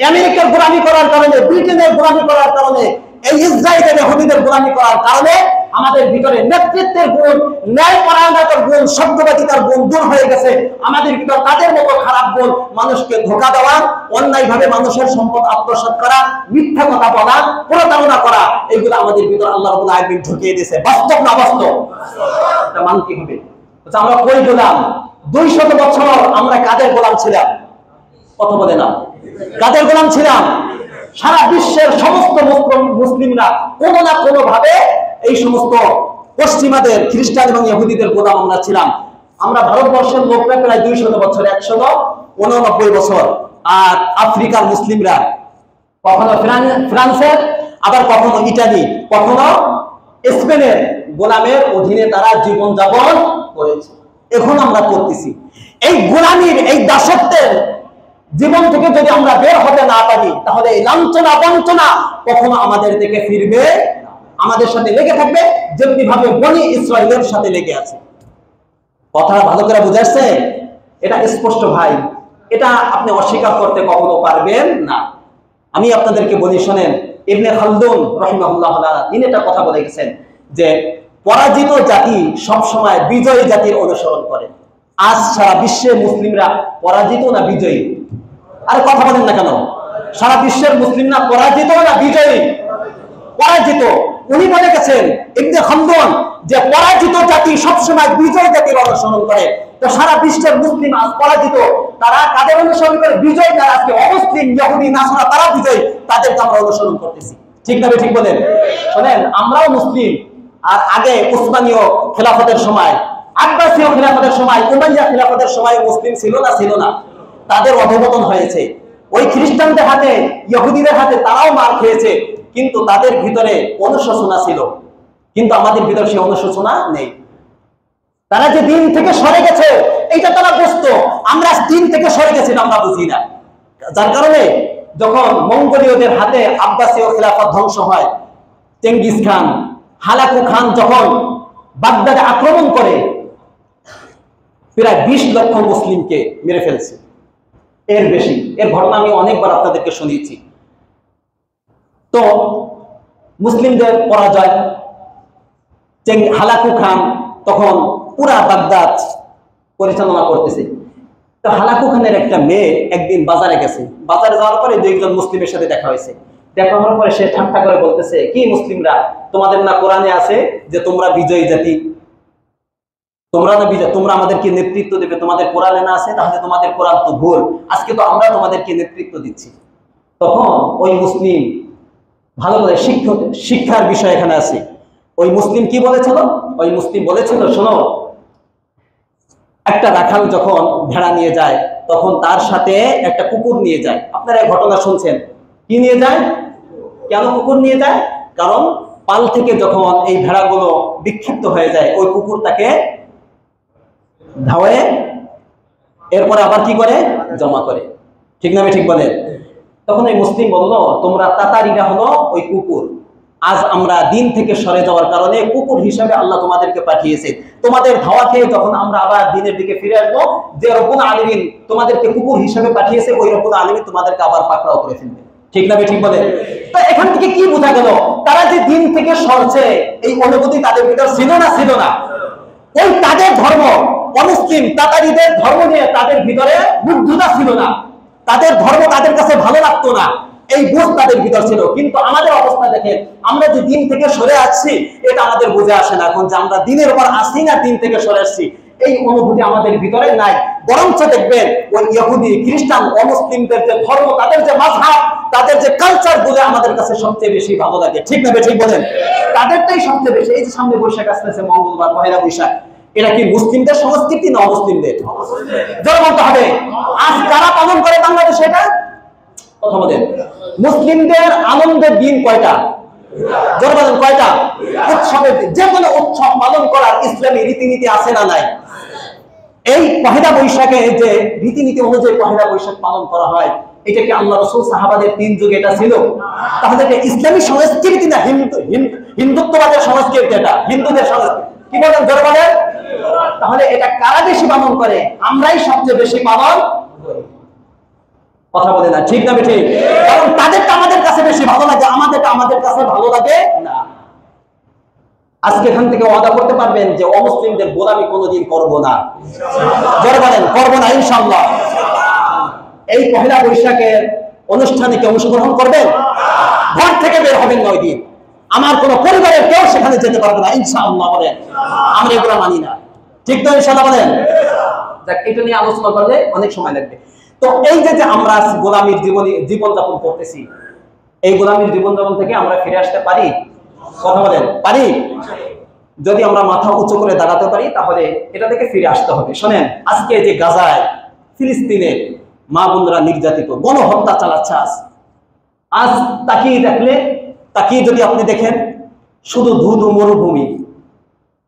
আমেরিকার গোলামি করার কারণে, ব্রিটেনের গোলামি করার কারণে, এই ইসরায়েলের ইহুদিদের গোলামি করার কারণে আমাদের ভিতরে নেতৃত্বের গুণ, ন্যায় পরায়ণতার গুণ, সত্যবাদিতার গুণ দূর হয়ে গেছে। আমাদের ভিতর তাদের মতো খারাপ গুণ, মানুষকে ধোঁকা দেওয়া, অন্যায়ভাবে মানুষের সম্পদ আত্মসাৎ করা, মিথ্যা কথা বলা, প্রতারণা করা, এগুলো আমাদের ভিতর আল্লাহ রাব্বুল আলামিন ঢুকিয়ে দিয়েছে। বাস্তব না বাস্তব? এটা মানতে হবে। আচ্ছা, আমরা কই গোলাম? 200 বছর আমরা কাদের গোলাম ছিলাম? কথা বলে না, কাদের গোলাম ছিলাম? সারা বিশ্বের সমস্ত মুসলিমরা কোনো না কোনো ভাবে এই সমস্ত পশ্চিমাদের, খ্রিস্টান এবং ইহুদিদের গোলাম আমরা ছিলাম। আমরা ভারতবর্ষের লোকরা প্রায় 200 বছর, 189 বছর। আর আফ্রিকার মুসলিমরা কখনো ফ্রান্সের, আবার কখনো ইটালি, কখনো স্পেনের গোলামের অধীনে তারা জীবন যাপন করেছে। এখন আমরা করতেছি। এই গোলামির, এই দাসত্বের জীবন থেকে যদি আমরা বের হতে না পারি, তাহলে এই লাঞ্ছনা বঞ্চনা কখনো আমাদের থেকে ফিরবে, আমাদের সাথে লেগে থাকবে, যেমনি ভাবে বনি ইসরাইলের সাথে লেগে আছে। কথা ভালো করে বুঝাচ্ছে? এটা স্পষ্ট ভাই, এটা আপনি অস্বীকার করতে কখনো পারবেন না। আমি আপনাদেরকে বলি, শোনেন, ইবনে খালদুন রাহিমাহুল্লাহ তিনি একটা কথা বলে গেছেন যে পরাজিত জাতি সব সময় বিজয়ী জাতির অনুসরণ করে। আজ সারা বিশ্বের মুসলিমরা পরাজিত না বিজয়ী? আরে কথা বলেন না কেন? সারা বিশ্বের মুসলিমরা পরাজিত না বিজয়ী? পরাজিত। উনি বলে গেছেন ইবনে খালদুন যে পরাজিত জাতি সবসময় বিজয় জাতির অনুসরণ করে। তো সারা বিশ্বের মুসলিম আজ পরাজিত, তারা কাদের অনুসরণ করে? বিজয় যারা আজকে অমুসলিম, ইহুদি, নাসারা, তারা বিজয়, তাদেরকে আমরা অনুসরণ করতেছি। ঠিক না ঠিক বলেন? শোনেন, আমরাও মুসলিম। আর আগে উসমানীয় খেলাফতের সময়, আব্বাসীয় খেলাফতের সময়, উমাইয়া খেলাফতের সময় মুসলিম ছিল না? ছিল না? তাদের অধঃপতন হয়েছে। ওই খ্রিস্টানদের হাতে, ইহুদিদের হাতে তারাও মার খেয়েছে, কিন্তু তাদের ভিতরে অনুশোচনা ছিল। কিন্তু আমাদের ভিতরে সেই অনুশোচনা নেই। তারা যে দিন থেকে সরে গেছে এটা তারা বুঝতো, আমরা দিন থেকে সরে গেছি আমরা বুঝি না। যার কারণে যখন মঙ্গোলীয়দের হাতে আব্বাসীয় খেলাফত ধ্বংস হয়, চেঙ্গিস খান, হালাকু খান যখন বাগদাদে আক্রমণ করে প্রায় 20 লক্ষ মুসলিমকে মেরে ফেলছে, এর বেশি। এর ঘটনা আমি অনেকবার আপনাদেরকে শুনিয়েছি। তো মুসলিমদের পরাজয়, হালাকু খান তখন পুরা বাগদাদ পরিচালনা করতেছে। তো হালাকু খানের একটা মেয়ে একদিন বাজারে গেছে। বাজারে যাওয়ার পরে 2 মুসলিমের সাথে দেখা হয়েছে। দেখা হওয়ার পরে সে ঠাট্টা করে বলতেছে, কি মুসলিমরা, তোমাদের না কোরআনে আছে যে তোমরা বিজয়ী জাতি? তোমরা না বিজয়, তোমরা আমাদেরকে নেতৃত্ব দেবে, তোমাদের কোরআনে না আছে? তাহলে তোমাদের কোরআন তো ভুল, আজকে তো আমরা তোমাদেরকে নেতৃত্ব দিচ্ছি। তখন ওই মুসলিম, ভালো করে শিক্ষার বিষয় এখানে আছে, ওই মুসলিম কি বলেছিল? ওই মুসলিম বলেছিল, শোনো, একটা রাখাল যখন ভেড়া নিয়ে যায় তখন তার সাথে একটা কুকুর নিয়ে যায়। আপনারা এই ঘটনা শুনছেন। কি নিয়ে যায়? কেন কুকুর নিয়ে যায়? কারণ পাল থেকে যখন এই ভেড়াগুলো বিক্ষিপ্ত হয়ে যায়, ওই কুকুর তাকে ধাওয়ে, এরপরে আবার কি করে? জমা করে। ঠিক না ঠিক বলেন? তখন এই মুসলিম বললো, তোমরা তাতারিরা হলো ওই কুকুর, আজ আমরা দিন থেকে সরে যাওয়ার কারণে কুকুর হিসাবে আল্লাহ তোমাদেরকে পাঠিয়েছে। তোমাদের ধাওয়া খেয়ে যখন আমরা আবার দিনের দিকে ফিরে আসবো, যে রব্বুল আলামিন তোমাদেরকে কুকুর হিসাবে পাঠিয়েছে, ওই রব্বুল আলামিন তোমাদেরকে আবার পাকড়াও করে ফেলবে। ঠিক না ঠিক বলে? তো এখান থেকে কি বোঝা গেল? তারা যে দিন থেকে সরছে, এই অনুভূতি তাদের ভিতর ছিল না? ছিল না? ওই তাদের ধর্ম, অমুসলিম তাতারিদের ধর্ম নিয়ে তাদের ভিতরে মুগ্ধতা ছিল না। তাদের ধর্ম তাদের কাছে ভালো লাগতো না, এই বুঝ তাদের ভিতর ছিল। কিন্তু আমাদের অবস্থা দেখেন, আমরা যে দিন থেকে সরে আসছি এটা আমাদের বুঝে আসে না এখন, যে আমরা দিনের উপর আসি না দিন থেকে সরে আসছি, এই অনুভূতি আমাদের ভিতরে নাই। বরঞ্চ দেখবেন ওই ইহুদি খ্রিস্টান অমুসলিমদের যে ধর্ম, তাদের যে মাযহাব, তাদের যে কালচার গুলো আমাদের কাছে সবচেয়ে বেশি ভালো লাগে। ঠিক না ঠিক বলেন? তাদেরটাই সবচেয়ে বেশি। এই যে সামনে বৈশাখ আসতেছে, মঙ্গলবার পহেলা বৈশাখ, এটা কি মুসলিমদের সংস্কৃতি না অমুসলিমদের? জোরে বলতে হবে। আজ কারা পালন করে বাংলাদেশে এটা? কথা বলেন। মুসলিমদের আনন্দের দিন কয়টা? জোরে বলেন কয়টা? উৎসবের দিন। যে কোনো উৎসব পালন করার ইসলামী রীতিনীতি আছে না নাই? এই পহেলা বৈশাখে যে রীতিনীতি অনুযায়ী পহেলা বৈশাখ পালন করা হয়, এটা কি আল্লাহ রাসূল সাহাবাদের তিন যুগে এটা ছিল? তাহলে এটা ইসলামী সংস্কৃতি না হিন্দুত্ববাদের সংস্কৃতি? এটা হিন্দুদের সংস্কৃতি। কি বলেন জোরে বলেন? তাহলে এটা কারা বেশি পালন করে? আমরাই সবচেয়ে বেশি পালন করি। কথা বলে না, ঠিক না ঠিক? কারণ তাদেরটা আমাদের কাছে বেশি ভালো লাগে, আমাদেরটা আমাদের কাছে ভালো লাগে না। আজকে এখান থেকে ওয়াদা করতে পারবেন যে অমুসলিমদের গোলামি কোনোদিন করব না? জোরে বলেন করব না ইনশাআল্লাহ। এই পহেলা বৈশাখের অনুষ্ঠানে কি অংশগ্রহণ করবেন? ঘর থেকে বের হবেন 9 দিন। আমার কোন পরিবারের কেউ সেখানে যেতে পারবে না ইনশাআল্লাহ। বলেন আমরা এগুলো মানি না, ঠিক তো ইনশাআল্লাহ? বলেন। যাক, এটা নিয়ে আলোচনা করলে অনেক সময় লাগবে। তো এই যে আমরা গোলামীর জীবনযাপন করতেছি, এই গোলামীর জীবনযাপন থেকে আমরা ফিরে আসতে পারি? কথা বলেন পারি? যদি আমরা মাথা উঁচু করে দাঁড়াতে পারি তাহলে এটা থেকে ফিরে আসতে হবে। শোনেন, আজকে যে গাজায় ফিলিস্তিনে মা বোনরা নির্যাতিত, গণহত্যা চালাচ্ছে আজ তাকিয়ে দেখলে, তাকিয়ে যদি আপনি দেখেন, শুধু ধুধু মরুভূমি,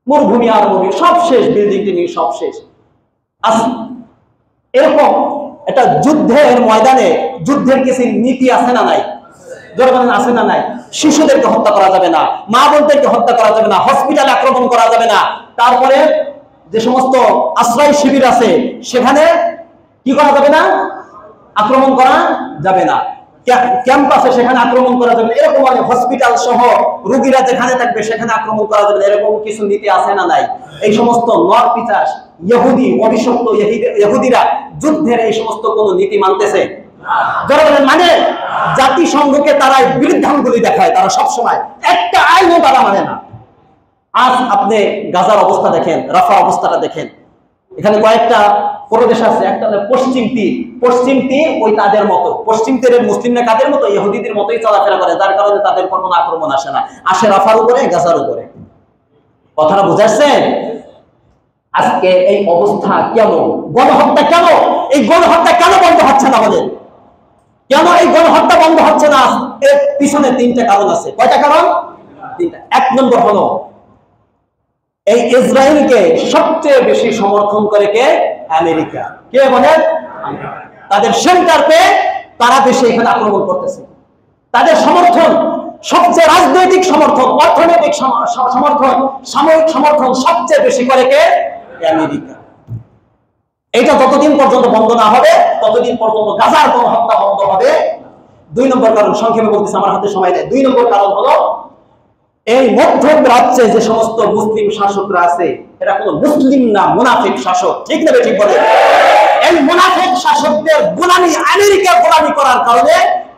মরুভূমি আর মরুভূমি, সব শেষ, বিল্ডিং টিল্ডিং সব শেষ। আজ এরকম একটা যুদ্ধের ময়দানে যুদ্ধের কিছু নীতি আছে না নাই? জনগণ আছে না নাই? শিশুদেরকে হত্যা করা যাবে না, মা বোনদেরকে হত্যা করা যাবে না, হসপিটালে আক্রমণ করা যাবে না, তারপরে যে সমস্ত আশ্রয় শিবির আছে সেখানে কি করা যাবে না? আক্রমণ করা যাবে না। ক্যাম্পাসে সেখানে আক্রমণ করা যাবে না, এরকম অনেক হসপিটাল সহ রোগীরা যেখানে থাকবে সেখানে আক্রমণ করা যাবে না, এরকম কিছু নীতি আছে না নাই? এই সমস্ত নরপিচাস ইহুদি, অভিশপ্ত ইহুদিরা যুদ্ধের এই সমস্ত কোন নীতি মানতেছে? জনগণের মানে জাতিসংঘকে তারা বিরুদ্ধাঙ্গুলি দেখায়, তারা সবসময় একটা আইনও তারা মানে না। আজ আপনি গাজার অবস্থা দেখেন, রাফার অবস্থাটা দেখেন, এখানে কয়েকটা প্রদেশ আছে, একটা পশ্চিম তীর ওই তাদের মতো, পশ্চিম তীরের মুসলিমরা কাদের মতো? ইহুদিদের মতোই চলাফেরা করে, যার কারণে তাদের কোনো আক্রমণ আসে না, আসে রাফার উপরে, গাজার উপরে। কথাটা বুঝাচ্ছেন? আজকে এই অবস্থা কেন? গণহত্যা কেন? এই গণহত্যা কেন বন্ধ হচ্ছে না? বলেন কেন এই গণহত্যা বন্ধ হচ্ছে না? এর পিছনে 3টা কারণ আছে। কয়টা কারণ? 3টা। 1 নম্বর হলো, এই ইসরায়েলকে সবচেয়ে বেশি সমর্থন করে কে? আমেরিকা। কে বলেন? তাদের সেন্টার পেয়ে তারা বেশি এখানে আক্রমণ করতেছে। তাদের সমর্থন, সবচেয়ে রাজনৈতিক সমর্থন, অর্থনৈতিক সমর্থন, সামরিক সমর্থন সবচেয়ে বেশি করে কে? আমেরিকা। এটা যতদিন পর্যন্ত বন্ধ না হবে ততদিন পর্যন্ত গাজার গণহত্যা বন্ধ হবে। 2 নম্বর কারণ, সংক্ষেপে বলতেছি, আমার হাতে সময় নেই। 2 নম্বর কারণ হলো, এই মধ্য প্রাচ্যে যে সমস্ত মুসলিম শাসকরা আছে এরা কোনো মুসলিম না, মুনাফিক শাসক। ঠিক না ঠিক বলে? এই মুনাফিক শাসকদের গোলামি, আমেরিকা গোলামি করার কারণে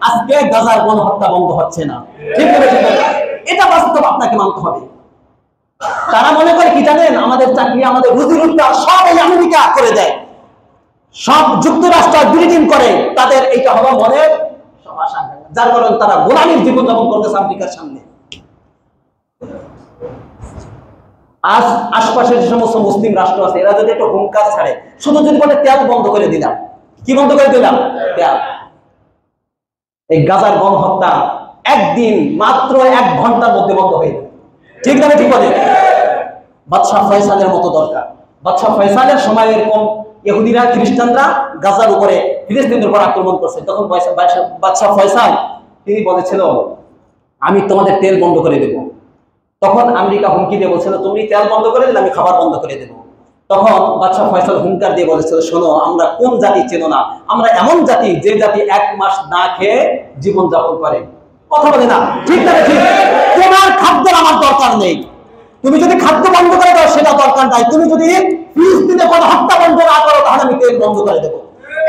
আজকে গাজার গণহত্যা বন্ধ হচ্ছে না। ঠিক না ঠিক বলে? এটা বাস্তব, আপনাকে মানতে হবে। তারা মনে করে কি জানেন? আমাদের চাকরি, আমাদের রুজি রোজগার সব এই আমেরিকা করে দেয়, সব যুক্তরাষ্ট্র বিলিং করে, তাদের এইটা হলো মনের সমস্যা, যার কারণে তারা গোলামীর জীবনযাপন করতেছে আমেরিকার সামনে। আজ আশপাশে যে সমস্ত মুসলিম রাষ্ট্র আছে এরা যদি একটু হুঙ্কার ছাড়ে, শুধু যদি বলে তেল বন্ধ করে দিলাম, কি বন্ধ করে দিলাম? তেল। এই গাজার গণহত্যা একদিন, মাত্র 1 ঘন্টার মধ্যে বন্ধ হয়ে যাবে। ঠিক না ঠিক বলে? বাদশাহ ফয়সালের মতো দরকার। বাদশাহ ফয়সালের সময় এরকম ইহুদিরা, খ্রিস্টানরা গাজার উপরে, ফিলিস্তিনের উপর আক্রমণ করছে, তখন বাদশাহ ফয়সাল তিনি বলেছিল আমি তোমাদের তেল বন্ধ করে দেব। তখন আমেরিকা হুমকি দিয়ে বলছিল তুমি তেল বন্ধ করে দিলে আমি খাবার বন্ধ করে দেব। তখন বাদশাহ ফয়সাল হুঙ্কার দিয়ে বলেছিল শোনো, আমরা কোন জাতি চেনো না, আমরা এমন জাতি যে জাতি 1 মাস না খেয়ে জীবন যাপন করে। কথা বলে না? ঠিক না ঠিক? তোমার খাদ্যের আমার দরকার নেই, তুমি যদি খাদ্য বন্ধ করে দাও সেটা দরকার নাই, তুমি যদি ফিলিস্তিনে কোনো হত্যা বন্ধ না করো তাহলে আমি তেল বন্ধ করে দেবো।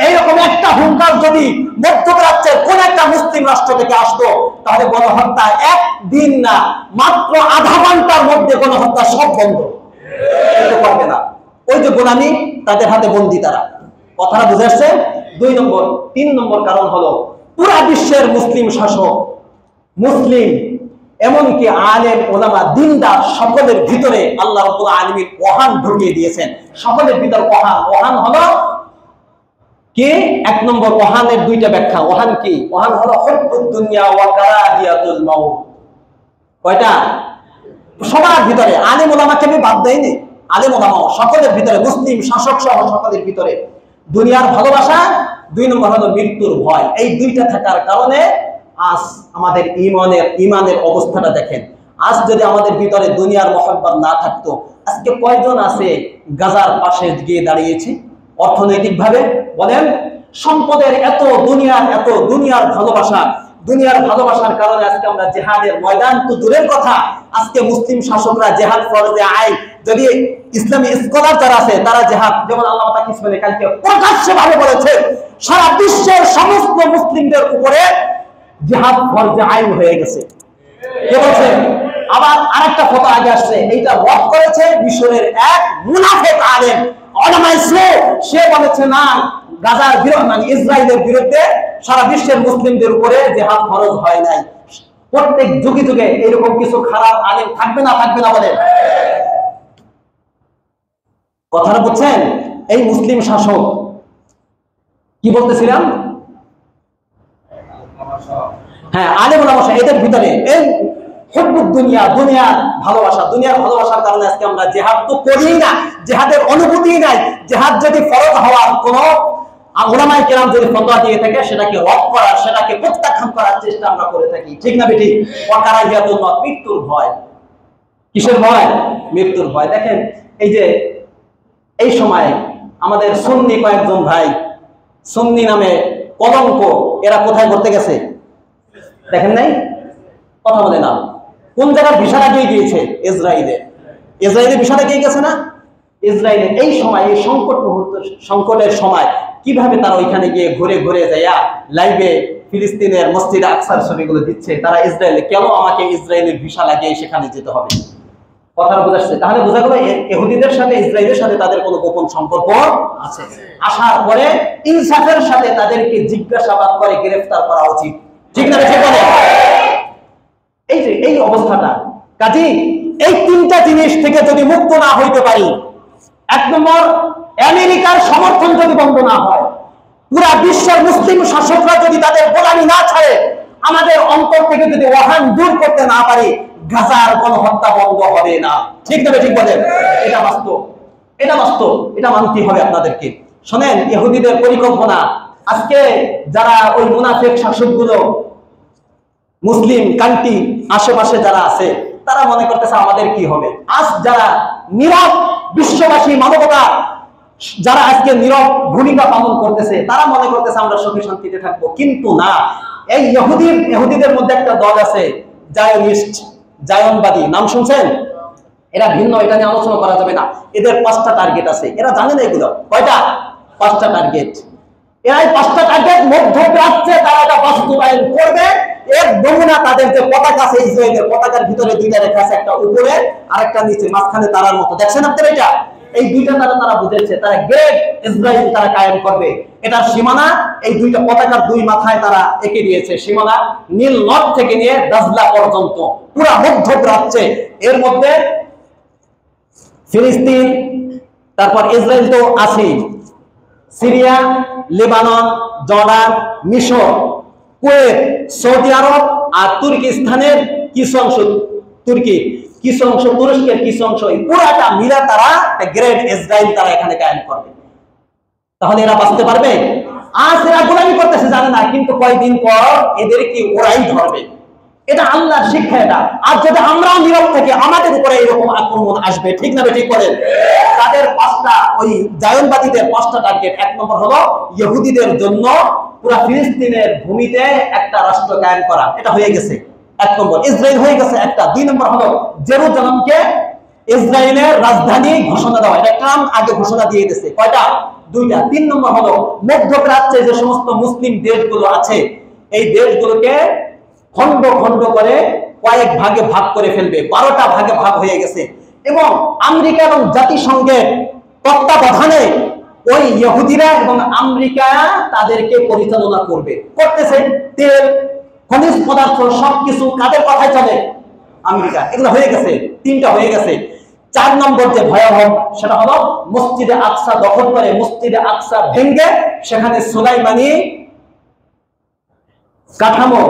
এইরকম একটা হুঙ্কার যদি মধ্যপ্রাচ্যের কোন একটা মুসলিম রাষ্ট্র থেকে আসতো, তাহলে গণহত্যা একদিন না, মাত্র আধা ঘন্টার মধ্যে গণহত্যা সব বন্ধ পারবে না। ওই যে গোলামি, তাদের হাতে বন্দী তারা। কথাটা বুঝে আসছে? 2 নম্বর। 3 নম্বর কারণ হলো পুরা বিশ্বের মুসলিম শাসক, মুসলিম, এমনকি আলেম ওলামা দিনদার সকলের ভিতরে আল্লাহ রাব্বুল আলামিন ওহান ঢুকিয়ে দিয়েছেন। সকলের ভিতর ওহান হলো কি? 1 নম্বর ওহানের 2টা ব্যাখ্যা। ওহান কি? ওহান হলো হুব্বুদ দুনিয়া ওয়া কারাহিয়াতুল মাউত। কয়টা? সবার ভিতরে, আলেম ওলামাকে আমি বাদ দেইনি, আলেম ওলামা সকলের ভিতরে, মুসলিম শাসক সহ সকলের ভিতরে দুনিয়ার ভালোবাসা, 2 নম্বর হলো মৃত্যুর ভয়। এই 2টা থাকার কারণে আজ আমাদের ইমানের অবস্থাটা দেখেন। আজ যদি আমাদের ভিতরে দুনিয়ার মহব্বত না থাকতো, আজকে কয়জন আছে গাজার পাশে গিয়ে দাঁড়িয়েছে অর্থনৈতিক ভাবে? বলেন, সম্পদের এত দুনিয়ার ভালোবাসার কারণে আজকে আমরা জিহাদের ময়দান তো দূরের কথা, আজকে মুসলিম শাসকরা জিহাদ ফরজে আইন, যদি ইসলামী স্কলার যারা আছে তারা জিহাদ, যেমন আল্লাহ তাআলা কিসমে কালকে প্রকাশ্যে ভাবে বলেছে সারা বিশ্বের সমস্ত মুসলিমদের উপরে জিহাদ ফরজে আইন হয়ে গেছে। কে বলছে? আবার আরেকটা কথা আগে আসছে, এইটা রদ করেছে মিশরের এক মুনাফিক আলেম ওলামায়ে ইসলাম। সে বলেছে না, গাজার বিরুদ্ধে মানে ইসরায়েলের বিরুদ্ধে সারা বিশ্বের মুসলিমদের উপরে জিহাদ ফরজ হয় নাই। প্রত্যেক যুগে যুগে এরকম কিছু খারাপ আলেম থাকবে না বলে। কথাটা বুঝছেন? এই মুসলিম শাসক কি বলতেছিলাম? হ্যাঁ, আলেম ওলামা এদের ভিতরে এই হুব্বুদ দুনিয়া, দুনিয়ার ভালোবাসার কারণে আজকে আমরা জিহাদ তো করিই না, জিহাদের অনুভূতিই নাই। জিহাদ যদি ফরজ হওয়ার কোন উলামায়ে কেরাম যদি ফতোয়া দিয়ে থাকে, সেটাকে রদ করার, সেটাকে প্রত্যাখ্যান করার চেষ্টা আমরা করে থাকি, ঠিক না বেঠিক? ওয়াকারাহিয়াতুল মউত, মৃত্যুর ভয়। কিসের ভয়? মৃত্যুর ভয়। দেখেন, এই যে এই সময় আমাদের সুন্নি কয়েকজন ভাই, সুন্নি নামে কলঙ্ক, এরা কোথায় করতে গেছে দেখেন নাই? কথা বলে না, কোন জায়গার ভিসা লাগিয়ে গিয়েছে? ইসরায়েলের ভিসা লাগিয়ে গেছে না? ইসরায়েলে এই সময়, এই সংকটের সময় কিভাবে তারা ওইখানে গিয়ে ঘুরে ঘুরে যাইয়া লাইভে ফিলিস্তিনের মসজিদে আকসার ছবিগুলো দিচ্ছে। তারা ইসরায়েলে, কেন আমাকে ইসরায়েলের ভিসা লাগিয়ে সেখানে যেতে হবে? কথা বুঝাচ্ছে? তাহলে বোঝা গেল ইহুদিদের সাথে ইসরায়েলের সাথে তাদের কোনো গোপন সম্পর্ক আছে। আসার পরে ইনসাফের সাথে তাদেরকে জিজ্ঞাসাবাদ করে গ্রেফতার করা উচিত, ঠিক না? এই যে এই অবস্থাটা, কাজী এই 3টা জিনিস থেকে যদি মুক্ত না হইতে পারি, 1 নম্বর আমেরিকার সমর্থন যদি বন্ধ না হয়, পুরা বিশ্বের মুসলিম শাসকরা যদি তাদের গোলামি না ছাড়ে, আমাদের অন্তর থেকে যদি ওহান দূর করতে না পারি, গাজার গণহত্যা বন্ধ হবে না, ঠিক না? ঠিক বলেন? এটা বাস্তব, এটা মানতে হবে আপনাদেরকে। শোনেন, ইহুদিদের পরিকল্পনা, আজকে যারা ওই মুনাফিক শাসকগুলো মুসলিম কান্ট্রি আশেপাশে যারা আছে, তারা মনে করতেছে আমাদের কি হবে। আজ যারা নীরব বিশ্ববাসী, মানবতা যারা আজকে নীরব ভূমিকা পালন করতেছে, তারা মনে করতেছে আমরা সুখী শান্তিতে থাকবো, কিন্তু না। এই ইহুদিদের মধ্যে একটা দল আছে, জায়নবাদী, নাম শুনছেন? এরা ভিন্ন, এটা নিয়ে আলোচনা করা যাবে না। এদের 5টা টার্গেট আছে, এরা জানে না এগুলো। কয়টা? 5টা টার্গেট। এরা 5টা টার্গেট মধ্যপ্রাচ্যে তারা এটা বাস্তবায়ন করবে। এর নমুনা তাদের যে পতাকা আছে, ইসরায়েলের পতাকার ভিতরে 2টা রেখা আছে, একটা উপরে আর একটা নিচে, মাঝখানে তারার মতো, দেখছেন আপনারা? এটা এই 2টা তারা বুঝেছে, তারা গ্রেট ইসরায়েল তারা কায়েম করবে। এটার সীমানা এই 2টা পতাকার 2 মাথায় তারা এঁকে দিয়েছে। সীমানা নীল নদ থেকে নিয়ে দাজলা পর্যন্ত পুরা মধ্যপ্রাচ্যে, এর মধ্যে ফিলিস্তিন, তারপর ইসরায়েল তো আছে, সিরিয়া, লেবানন, জর্ডান, মিশর, কুয়েত, সৌদি আরব আর তুর্কিস্তানের কিছু অংশ, তুরস্কের কিছু অংশ, পুরাটা মিলে তারা গ্রেট ইসরায়েল তারা এখানে কায়েম করবে। তাহলে এরা বাঁচতে পারবে? আজ এরা গোলামি করতেছে, জানে না, কিন্তু কয়েকদিন পর এদেরকে ওরাই ধরবে। এটা আল্লাহর শিক্ষা। এটা আর যদি আমরাও নীরব থাকি, আমাদের উপরে এরকম আক্রমণ আসবে, ঠিক না? ঠিক বলেন? তাদের 5টা, ওই জায়নবাদীদের 5টা টার্গেট। 1 নম্বর হলো ইহুদিদের জন্য পুরা ফিলিস্তিনের ভূমিতে একটা রাষ্ট্র কায়েম করা, এটা হয়ে গেছে 1 নম্বর। ইসরায়েল হয়ে গেছে একটা। 2 নম্বর হলো জেরুজালেমকে ইসরায়েলের রাজধানী ঘোষণা দেওয়া, এটা ট্রাম্প আগে ঘোষণা দিয়ে দিয়েছে। কয়টা? দুইটা। 3 নম্বর হলো মধ্যপ্রাচ্যে যে সমস্ত মুসলিম দেশগুলো আছে এই দেশগুলোকে খণ্ড খণ্ড করে কয়েক ভাগে ভাগ করে ফেলবে, 12টা ভাগে ভাগ হয়ে গেছে। এবং আমেরিকা এবং জাতিসংঘের তত্ত্বাবধানে ওই ইহুদিরা এবং আমেরিকা তাদেরকে পরিচালনা করতেছে। তেল, খনিজ পদার্থ সবকিছু কাদের কথায় চলে? আমেরিকা। এগুলো হয়ে গেছে, 3টা হয়ে গেছে। 4 নম্বর যে ভয়াবহ সেটা হলো মসজিদে আকসা দখল করে, মসজিদে আকসা ভেঙে সেখানে সুলাইমানি কাঠামো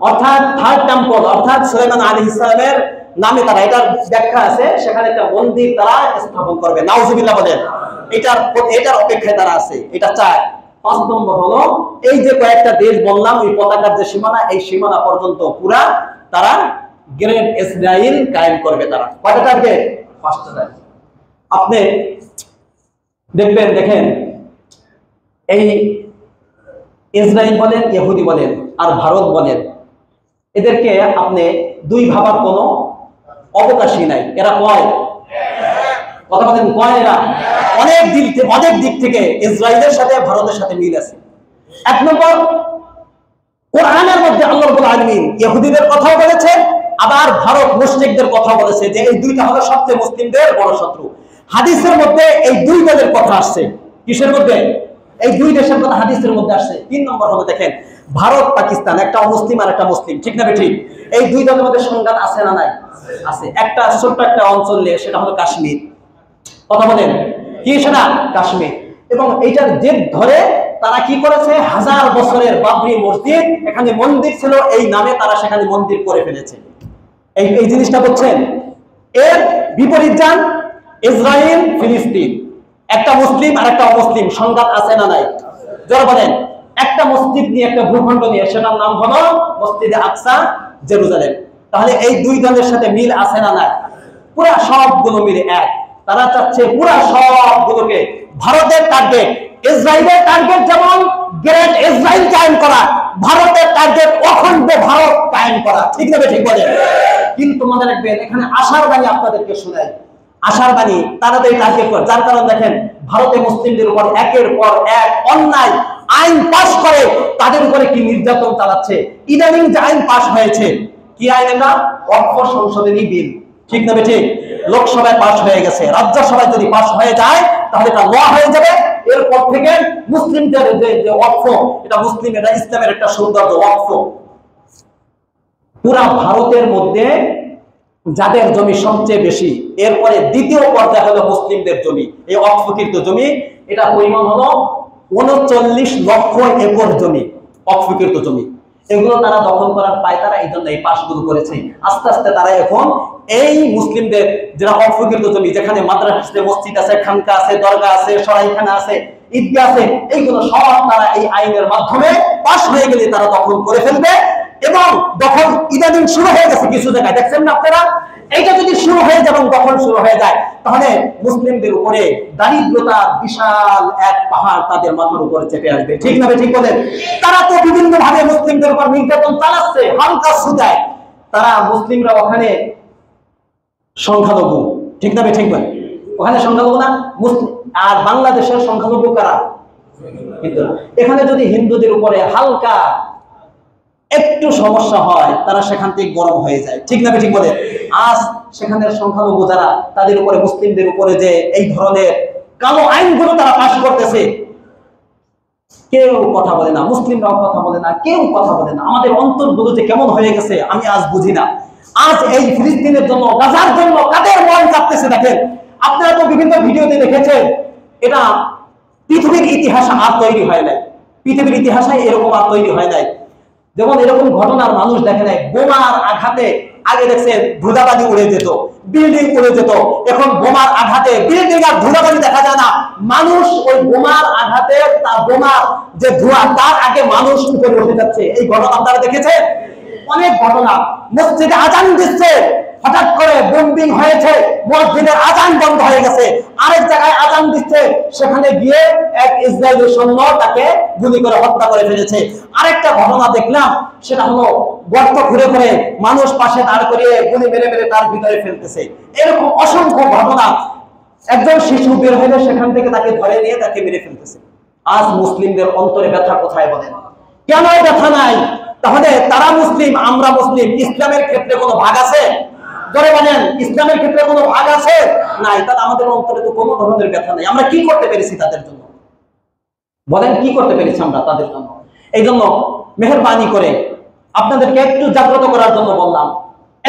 অর্থাৎ থার্ড টেম্পল অর্থাৎ সুলাইমান আলাইহিস সালামের নামে তারা, এটার ব্যাখ্যা আছে, সেখানে একটা মন্দির তারা স্থাপন করবে। নাউজুবিল্লাহ বলেন। এটার অপেক্ষায় তারা আছে। এটা 4। 5 নম্বর হলো এই যে কয়েকটা দেশ বললাম ওই পতাকার যে সীমানা, এই সীমানা পর্যন্ত পুরা তারা গ্রেট ইসরায়েল কায়েম করবে। তারা কয়টা টার্গেট? 5টা টার্গেট। আপনি দেখেন এই ইসরায়েল বলেন, ইহুদি বলেন আর ভারত বলেন, এদেরকে আপনি দুই ভাবার কোনো অবকাশই নাই। এরা কয় কথা বলেন, কয়? এরা অনেক দিক থেকে ইসরায়েলের সাথে ভারতের সাথে মিল আছে। 1 নম্বর, কোরআনের মধ্যে আল্লাহ রাব্বুল আলামিন ইহুদিদের কথাও বলেছে, আবার ভারত মুশরিকদের কথাও বলেছে যে এই দুইটা হলো সবচেয়ে মুসলিমদের বড় শত্রু। হাদিসের মধ্যে এই দুই দলের কথা আসছে। কিসের মধ্যে? এই দুই দেশের কথা হাদিসের মধ্যে আসছে। 3 নম্বর হলো দেখেন ভারত পাকিস্তান, একটা অমুসলিম আর একটা মুসলিম, ঠিক না ঠিক? এই দুই দলের মধ্যে সংঘাত আছে না নাই? আছে। একটা ছোট্ট একটা অঞ্চল নিয়ে, সেটা হলো কাশ্মীর। কথা বলেন, কি সেটা? কাশ্মীর। এবং এইটার জেদ ধরে তারা কি করেছে, 1000 বছরের বাবরি মসজিদ, এখানে মন্দির ছিল এই নামে তারা সেখানে মন্দির করে ফেলেছে। এই জিনিসটা বুঝছেন? এর বিপরীত যান ইসরায়েল ফিলিস্তিন, একটা মুসলিম আর একটা অমুসলিম, সংঘাত আছে না নাই? যারা বলেন একটা মসজিদ নিয়ে, একটা ভূখণ্ড নিয়ে, সেটার নাম হলো মসজিদে আকসা জেরুজালেম। তাহলে এই দুই দলের সাথে মিল আছে না নাই? পুরা সবগুলো মিলে এক। তারা চাচ্ছে পুরা সবগুলোকে, ভারতের টার্গেট ইসরায়েলের টার্গেট যেমন গ্রেট ইসরায়েল কায়েম করা, ভারতের টার্গেট অখণ্ড ভারত কায়েম করা, ঠিক না ঠিক বলেন? কিন্তু মনে রাখবেন এখানে আশার বাণী আপনাদেরকে শোনাই, আশার বাণী তাড়াতাড়ি টার্গেট করে। যার কারণ দেখেন ভারতে মুসলিমদের উপর একের পর এক অন্যায় আইন পাস করে তাদের উপরে কি নির্যাতন চালাচ্ছে। ইদানিং যে আইন পাস হয়েছে, কি আইন? এটা ওয়াকফ সংশোধনী বিল, ঠিক না ঠিক? লোকসভায় পাস হয়ে গেছে, রাজ্যসভায় যদি পাস হয়ে যায় তাহলে এটা ল হয়ে যাবে। এরপর থেকে মুসলিমদের যে ওয়াকফ, এটা মুসলিম, এটা ইসলামের একটা সৌন্দর্য। ওয়াকফ পুরা ভারতের মধ্যে যাদের জমি সবচেয়ে বেশি, এরপরে দ্বিতীয় পর্যায়ে হলো মুসলিমদের জমি, এই ওয়াকফকৃত জমি। এটা পরিমাণ হলো 39 লক্ষ একর জমি, ওয়াকফকৃত জমি। এগুলো তারা দখল করার পায় তারা, এই জন্য এই পাশগুলো করেছে। আস্তে আস্তে তারা এখন এই মুসলিমদের যারা ওয়াকফকৃত জমি, যেখানে মাদ্রাসা আছে, মসজিদ আছে, খানকা আছে, দরগা আছে, সরাইখানা আছে, ঈদগাহ আছে, এইগুলো সব তারা এই আইনের মাধ্যমে পাস হয়ে গেলে তারা দখল করে ফেলবে। এবং দখল ইদানিং শুরু হয়ে গেছে কিছু জায়গায়, দেখছেন না আপনারা? এইটা যদি শুরু হয়ে যায় এবং দখল শুরু হয়ে যায়, তাহলে মুসলিমদের উপরে দারিদ্রতা বিশাল এক পাহাড় তাদের মাথার উপরে চেপে আসবে, ঠিক না ঠিক বলেন? তারা তো বিভিন্ন ভাবে মুসলিমদের উপর নির্যাতন চালাচ্ছে, হালকা সুদায়। তারা মুসলিমরা ওখানে সংখ্যালঘু, ঠিক না ঠিক বলেন? ওখানে সংখ্যালঘু না মুসলিম, আর বাংলাদেশের সংখ্যালঘু কারা? হিন্দু। এখানে যদি হিন্দুদের উপরে হালকা একটু সমস্যা হয় তারা সেখান থেকে গরম হয়ে যায়, ঠিক না ঠিক বলে? আজ সেখানের সংখ্যালঘু যারা, তাদের উপরে মুসলিমদের উপরে যে এই ধরনের কালো আইনগুলো তারা পাশ করতেছে, কেউ কথা বলে না, মুসলিমরাও কথা বলে না, কেউ কথা বলে না। আমাদের অন্তরগুলো যে কেমন হয়ে গেছে আমি আজ বুঝি না। আজ এই ফিলিস্তিনের জন্য, গাজার জন্য কাদের মন কাঁপতেছে দেখেন। আপনারা তো বিভিন্ন ভিডিওতে দেখেছেন, এটা পৃথিবীর ইতিহাসে আর তৈরি হয় নাই, পৃথিবীর ইতিহাসে এরকম আর তৈরি হয় নাই। যেমন এরকম ঘটনার মানুষ দেখে নাই। বোমার আঘাতে আগে দেখছেন ধুলাবালি উড়ে যেত, বিল্ডিং উড়ে যেত, এখন বোমার আঘাতে বিল্ডিং আর ধুলাবালি দেখা যায় না। মানুষ ওই বোমার আঘাতে, তার বোমার যে ধোঁয়া, তার আগে মানুষ উপরে উঠে যাচ্ছে। এই ঘটনা আপনারা দেখেছেন? অনেক ঘটনা। মসজিদে আজান দিচ্ছে, হঠাৎ করে বোম্বিং হয়েছে, মসজিদের আজান বন্ধ হয়ে গেছে। আরেক জায়গায় আজান দিচ্ছে, সেখানে গিয়ে এক ইসরায়েলি সৈন্য তাকে গুলি করে হত্যা করে ফেলেছে। আরেকটা ঘটনা দেখলাম, সেটা হলো গর্ত ঘুরে ঘুরে মানুষ পাশে দাঁড় করিয়ে গুলি মেরে মেরে তার ভিতরে ফেলতেছে। এরকম অসংখ্য ঘটনা একজন শিশু বের হলে সেখান থেকে তাকে ধরে নিয়ে তাকে মেরে ফেলতেছে। আজ মুসলিমদের অন্তরে ব্যথা কোথায় বলেন? কেন ব্যথা নাই? তাহলে তারা মুসলিম, আমরা মুসলিম, ইসলামের ক্ষেত্রে কোনো ভাগ আছে? ধরে বলেন, ইসলামের ক্ষেত্রে কোনো ভাগ আছে? নাই। তাহলে আমাদের অন্তরে তো কোনো ধরনের ব্যথা নাই। আমরা কি করতে পেরেছি তাদের জন্য? বলেন, কি করতে পেরেছি আমরা তাদের জন্য? এই জন্য মেহেরবানি করে আপনাদেরকে একটু জাগ্রত করার জন্য বললাম,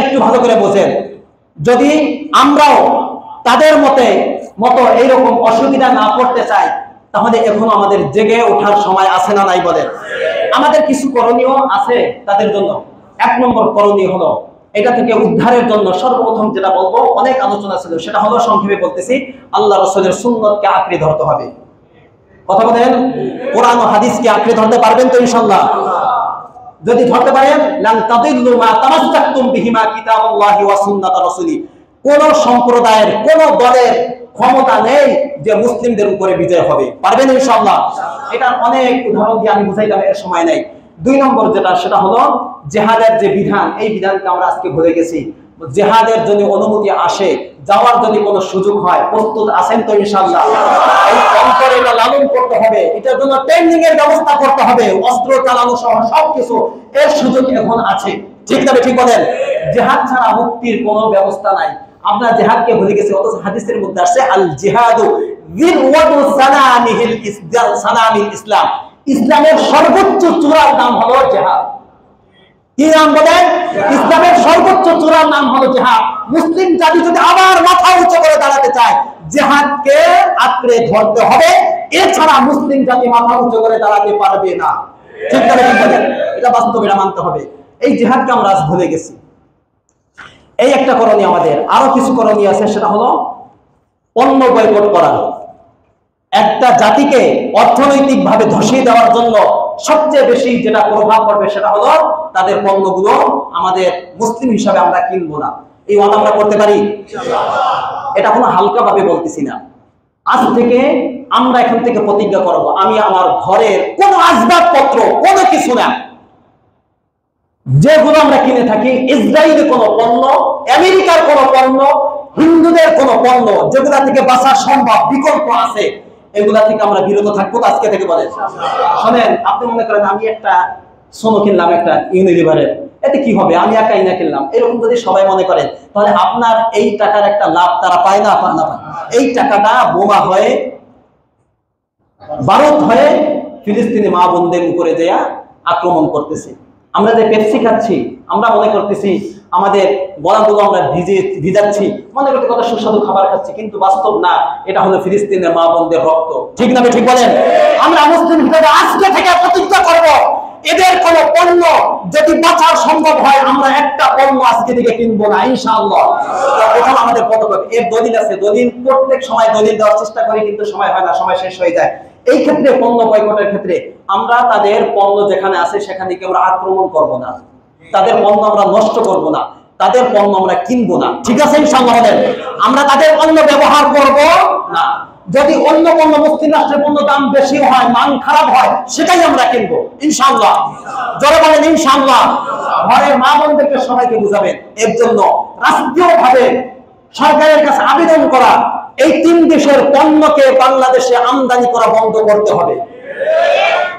একটু ভালো করে বোঝেন। যদি আমরাও তাদের মতো এইরকম অসুবিধা না পড়তে চাই, তাহলে এখনো আমাদের জেগে ওঠার সময় আছে না নাই? বলেন। আমাদের কিছু করণীয় আছে তাদের জন্য। এক নম্বর করণীয় হলো, এটা থেকে উদ্ধারের জন্য সর্বপ্রথম যেটা বলবো, অনেক আলোচনা ছিল, সেটা হলো সংক্ষেপে বলতেছি, আল্লাহ রাসূলের সুন্নতকে আঁকড়ে ধরতে হবে। কথা বলেন, কোরআন ও হাদিসকে আঁকড়ে ধরতে পারবেন তো ইনশাআল্লাহ? যদি ধরতে পারেন, লান তাদিল্লু মা তামাসসাকতুম বিহিমা কিতাবুল্লাহি ওয়া সুন্নাত রাসূলি। কোন সম্প্রদায়ের, কোন দলের ক্ষমতা নেই যে মুসলিমদের উপরে বিজয় হবে। পারবেন ইনশাআল্লাহ? এটা অনেক উদাহরণ দিয়ে আমি বুঝাইতাম, এর সময় নাই। দুই নম্বর যেটা, সেটা হলো জিহাদের যে বিধান, এই বিধানকে আমরা আজকে ভুলে গেছি। জিহাদের যদি অনুমতি আসে, যাওয়ার যদি কোনো সুযোগ হয়, প্রস্তুত আছেন তো ইনশাআল্লাহ? এই অন্তরে এটা লালন করতে হবে, এটার জন্য ট্রেনিং এর ব্যবস্থা করতে হবে, অস্ত্র চালানো সহ সবকিছু এর সুযোগ এখন আছে। ঠিক না? ঠিক বলেন। জিহাদ ছাড়া মুক্তির কোনো ব্যবস্থা নাই। আমরা জিহাদকে ভুলে গেছি, অথচ হাদিসের মধ্যে আসছে আল জিহাদু যিরওয়াতু সানামিল ইসলাম। ইসলামের সর্বোচ্চ চূড়ার নাম হলো জিহাদ। কি নাম বলেন? ইসলামের সর্বোচ্চ চূড়ার নাম হলো জিহাদ। মুসলিম জাতি যদি আবার মাথা উঁচু করে দাঁড়াতে চায়, জিহাদকে আঁকড়ে ধরতে হবে, এছাড়া মুসলিম জাতি মাথা উঁচু করে দাঁড়াতে পারবে না। ঠিক না? এটা বাস্তব, এটা মানতে হবে। এই জিহাদকে আমরা আজ ভুলে গেছি। এই একটা করণীয় আমাদের। আরো কিছু করণীয় আছে, সেটা হলো পণ্য বয়কট করা। একটা জাতিকে অর্থনৈতিকভাবে ধসিয়ে দেওয়ার জন্য সবচেয়ে বেশি যেটা প্রভাব পড়বে, সেটা হলো তাদের পণ্যগুলো আমাদের মুসলিম হিসাবে আমরা কিনবো না। এই ওয়াদা আমরা করতে পারি? এটা কোনো হালকা ভাবে বলতেছি না। আজ থেকে আমরা এখান থেকে প্রতিজ্ঞা করব, আমি আমার ঘরের কোনো আসবাবপত্র, কোনো কিছু না, যেগুলো আমরা কিনে থাকি, ইসরায়েলের কোনো পণ্য, আমেরিকার কোনো পণ্য, হিন্দুদের কোনো পণ্য, যেগুলা থেকে বাঁচা সম্ভব, বিকল্প আছে, এগুলা থেকে আমরা বিরত থাকবো আজকে থেকে। বলেন, শোনেন, আপনি মনে করেন আমি একটা সোনো কিনলাম, একটা ইউনিলিভারের, এতে কি হবে, আমি একাই না কিনলাম, এরকম যদি সবাই মনে করেন, তাহলে আপনার এই টাকার একটা লাভ তারা পায় না? পায় না? এই টাকাটা বোমা হয়ে, বারুদ হয়ে ফিলিস্তিনি মা বোনদের উপরে দেয়া আক্রমণ করতেছে। আমরা যে পেপসি খাচ্ছি, আমরা মনে করতেছি আমাদের গলাগুলো আমরা ভিজাচ্ছি, মনে করতে কত সুস্বাদু খাবার খাচ্ছি, কিন্তু বাস্তব না, এটা হলো ফিলিস্তিনের মা বোনদের রক্ত। ঠিক না? ঠিক বলেন। আমরা মুসলিম হিসেবে আজকে থেকে প্রতিজ্ঞা করব, এদের কোন পণ্য যদি বাঁচার সম্ভব হয়, আমরা একটা পণ্য আজকে থেকে কিনবো না ইনশাআল্লাহ। প্রথম আমাদের পদক্ষেপ। এর দলিল আছে, দলিল প্রত্যেক সময় দলিল দেওয়ার চেষ্টা করি, কিন্তু সময় হয় না, সময় শেষ হয়ে যায়। এই ক্ষেত্রে পণ্য বয়কটের ক্ষেত্রে আমরা তাদের পণ্য যেখানে আছে সেখানে আমরা আক্রমণ করব না, তাদের পণ্য আমরা নষ্ট করব না, তাদের পণ্য আমরা কিনবো না। ঠিক আছে ইনশাআল্লাহ? আমরা তাদের পণ্য ব্যবহার করব না। যদি অন্য পণ্য, মুসলিম রাষ্ট্রের পণ্য দাম বেশি হয়, মান খারাপ হয়, সেটাই আমরা কিনবো ইনশাআল্লাহ। জোরে বলেন ইনশাআল্লাহ। ঘরের মা বোনদেরকে সবাইকে বুঝাবেন, এর জন্য রাষ্ট্রীয়ভাবে সরকারের কাছে আবেদন করা, এই তিন দেশের পণ্যকে বাংলাদেশে আমদানি করা বন্ধ করতে হবে।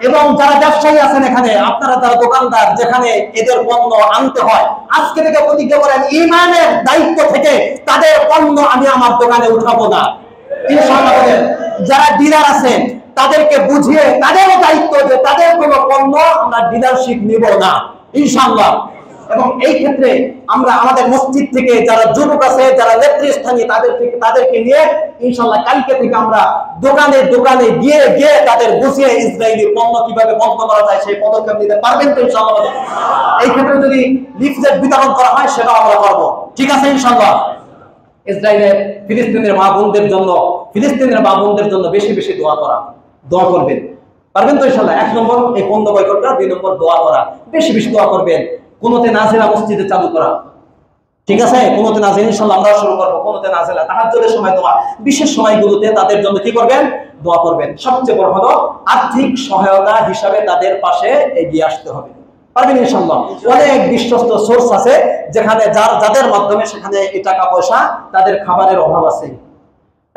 এবং যারা ব্যবসায়ী আছেন এখানে, আপনারা যারা দোকানদার, যেখানে এদের পণ্য আনতে হয়, আজকে থেকে প্রতিজ্ঞা করেন, ঈমানের দায়িত্ব থেকে তাদের পণ্য আমি আমার দোকানে উঠাবো না ইনশাআল্লাহ। যারা ডিলার আছেন তাদেরকে বুঝিয়ে, তাদেরও দায়িত্ব যে তাদের কোনো পণ্য আমরা ডিলারশিপ নিব না ইনশাআল্লাহ। এবং এই ক্ষেত্রে আমরা আমাদের মসজিদ থেকে যারা যুবক আছে, যারা নেতৃস্থানীয়, তাদেরকে নিয়ে ইনশাআল্লাহ কালকে থেকে আমরা দোকানে দোকানে গিয়ে গিয়ে তাদের বুঝিয়ে ইসরায়েলি পণ্য কিভাবে বন্ধ করা যায় সেই পদক্ষেপ নিতে পারবেন তো ইনশাআল্লাহ? এই ক্ষেত্রে যদি লিফলেট বিতরণ করা হয়, সেটাও আমরা করবো। ঠিক আছে ইনশাআল্লাহ? ইসরায়েলের ফিলিস্তিনের মা বোনদের জন্য বেশি বেশি দোয়া করবেন। পারবেন তো ইনশাআল্লাহ? এক নম্বর এই পণ্য বয়কট করা, দুই নম্বর দোয়া করা, বেশি বেশি দোয়া করবেন। কুনুতে নাজিলা মসজিদে চালু করা। ঠিক আছে? কুনুতে নাজিলা ইনশাআল্লাহ আমরা শুরু করব। কুনুতে নাজিলা, তাহাজ্জুদের সময় দোয়া, বিশেষ সময়গুলোতে তাদের জন্য কি করবেন? দোয়া করবেন। সবচেয়ে বড় হলো আর্থিক সহায়তা হিসাবে তাদের পাশে এগিয়ে আসতে হবে। পারবেন ইনশাআল্লাহ? অনেক বিশ্বস্ত সোর্স আছে যেখানে যাদের মাধ্যমে সেখানে এই টাকা পয়সা, তাদের খাবারের অভাব আছে,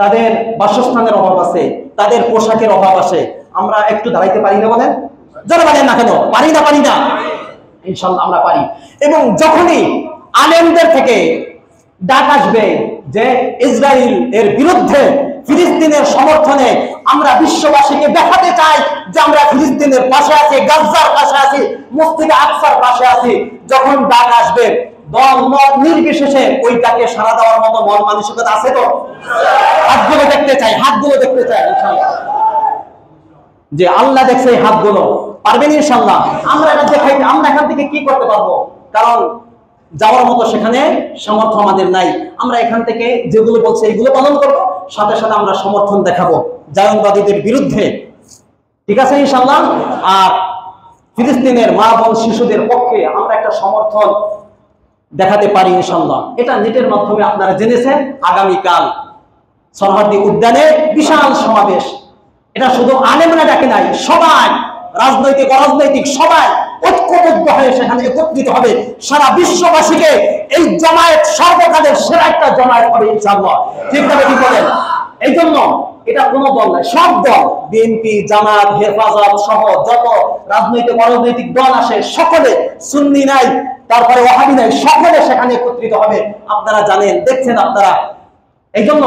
তাদের বাসস্থানের অভাব আছে, তাদের পোশাকের অভাব আছে, আমরা একটু দাঁড়াইতে পারি না বলেন? যারা বলেন না কেন, পারি না? ইনশাআল্লাহ আমরা পারি। এবং যখনই আলেমদের থেকে ডাক আসবে যে ইসরায়েল এর বিরুদ্ধে ফিলিস্তিনের সমর্থনে আমরা বিশ্ববাসীকে দেখাতে চাই যে আমরা ফিলিস্তিনের পাশে আছি, গাজার পাশে আছি, মসজিদে আকসার পাশে আছি, যখন ডাক আসবে দল মত নির্বিশেষে ওই ডাকে সাড়া দেওয়ার মতো মন মানসিকতা আছে তো? হাতগুলো দেখতে চাই ইনশাআল্লাহ। যে আল্লাহ দেখছে এই হাতগুলো, পারবেন ইনশাআল্লাহ। আমরা এটা দেখাই, আমরা এখান থেকে কি করতে পারবো? কারণ যাওয়ার মতো সেখানে সামর্থ্য আমাদের নাই। আমরা এখান থেকে যেগুলো বলছে এগুলো পালন করবো, সাথে সাথে আমরা সমর্থন দেখাবো জায়নবাদীদের বিরুদ্ধে, ঠিক আছে ইনশাআল্লাহ। আর ফিলিস্তিনের মা বোন শিশুদের পক্ষে আমরা একটা সমর্থন দেখাতে পারি ইনশাআল্লাহ। এটা নেটের মাধ্যমে আপনারা জেনেছেন। আগামীকাল সরহদ্দি উদ্যানে বিশাল সমাবেশ। এটা শুধু আলেমরা ডাকে নাই, সবাই রাজনৈতিক অরাজনৈতিক সবাই ঐক্যবদ্ধ হয়ে সেখানে একত্রিত হবে। সারা বিশ্ববাসীকে এই জমায়েত সর্বকালের সেরা একটা জমায়েত হবে ইনশাআল্লাহ, ঠিক না? কি বলেন? এই জন্য এটা কোনো দল নাই, সব দল, বিএনপি, জামাত, হেফাজত সহ যত রাজনৈতিক অরাজনৈতিক দল আসে সকলে, সুন্নি নাই, তারপরে ওয়াহাবি নাই, সকলে সেখানে একত্রিত হবে। আপনারা জানেন, দেখছেন আপনারা। এই জন্য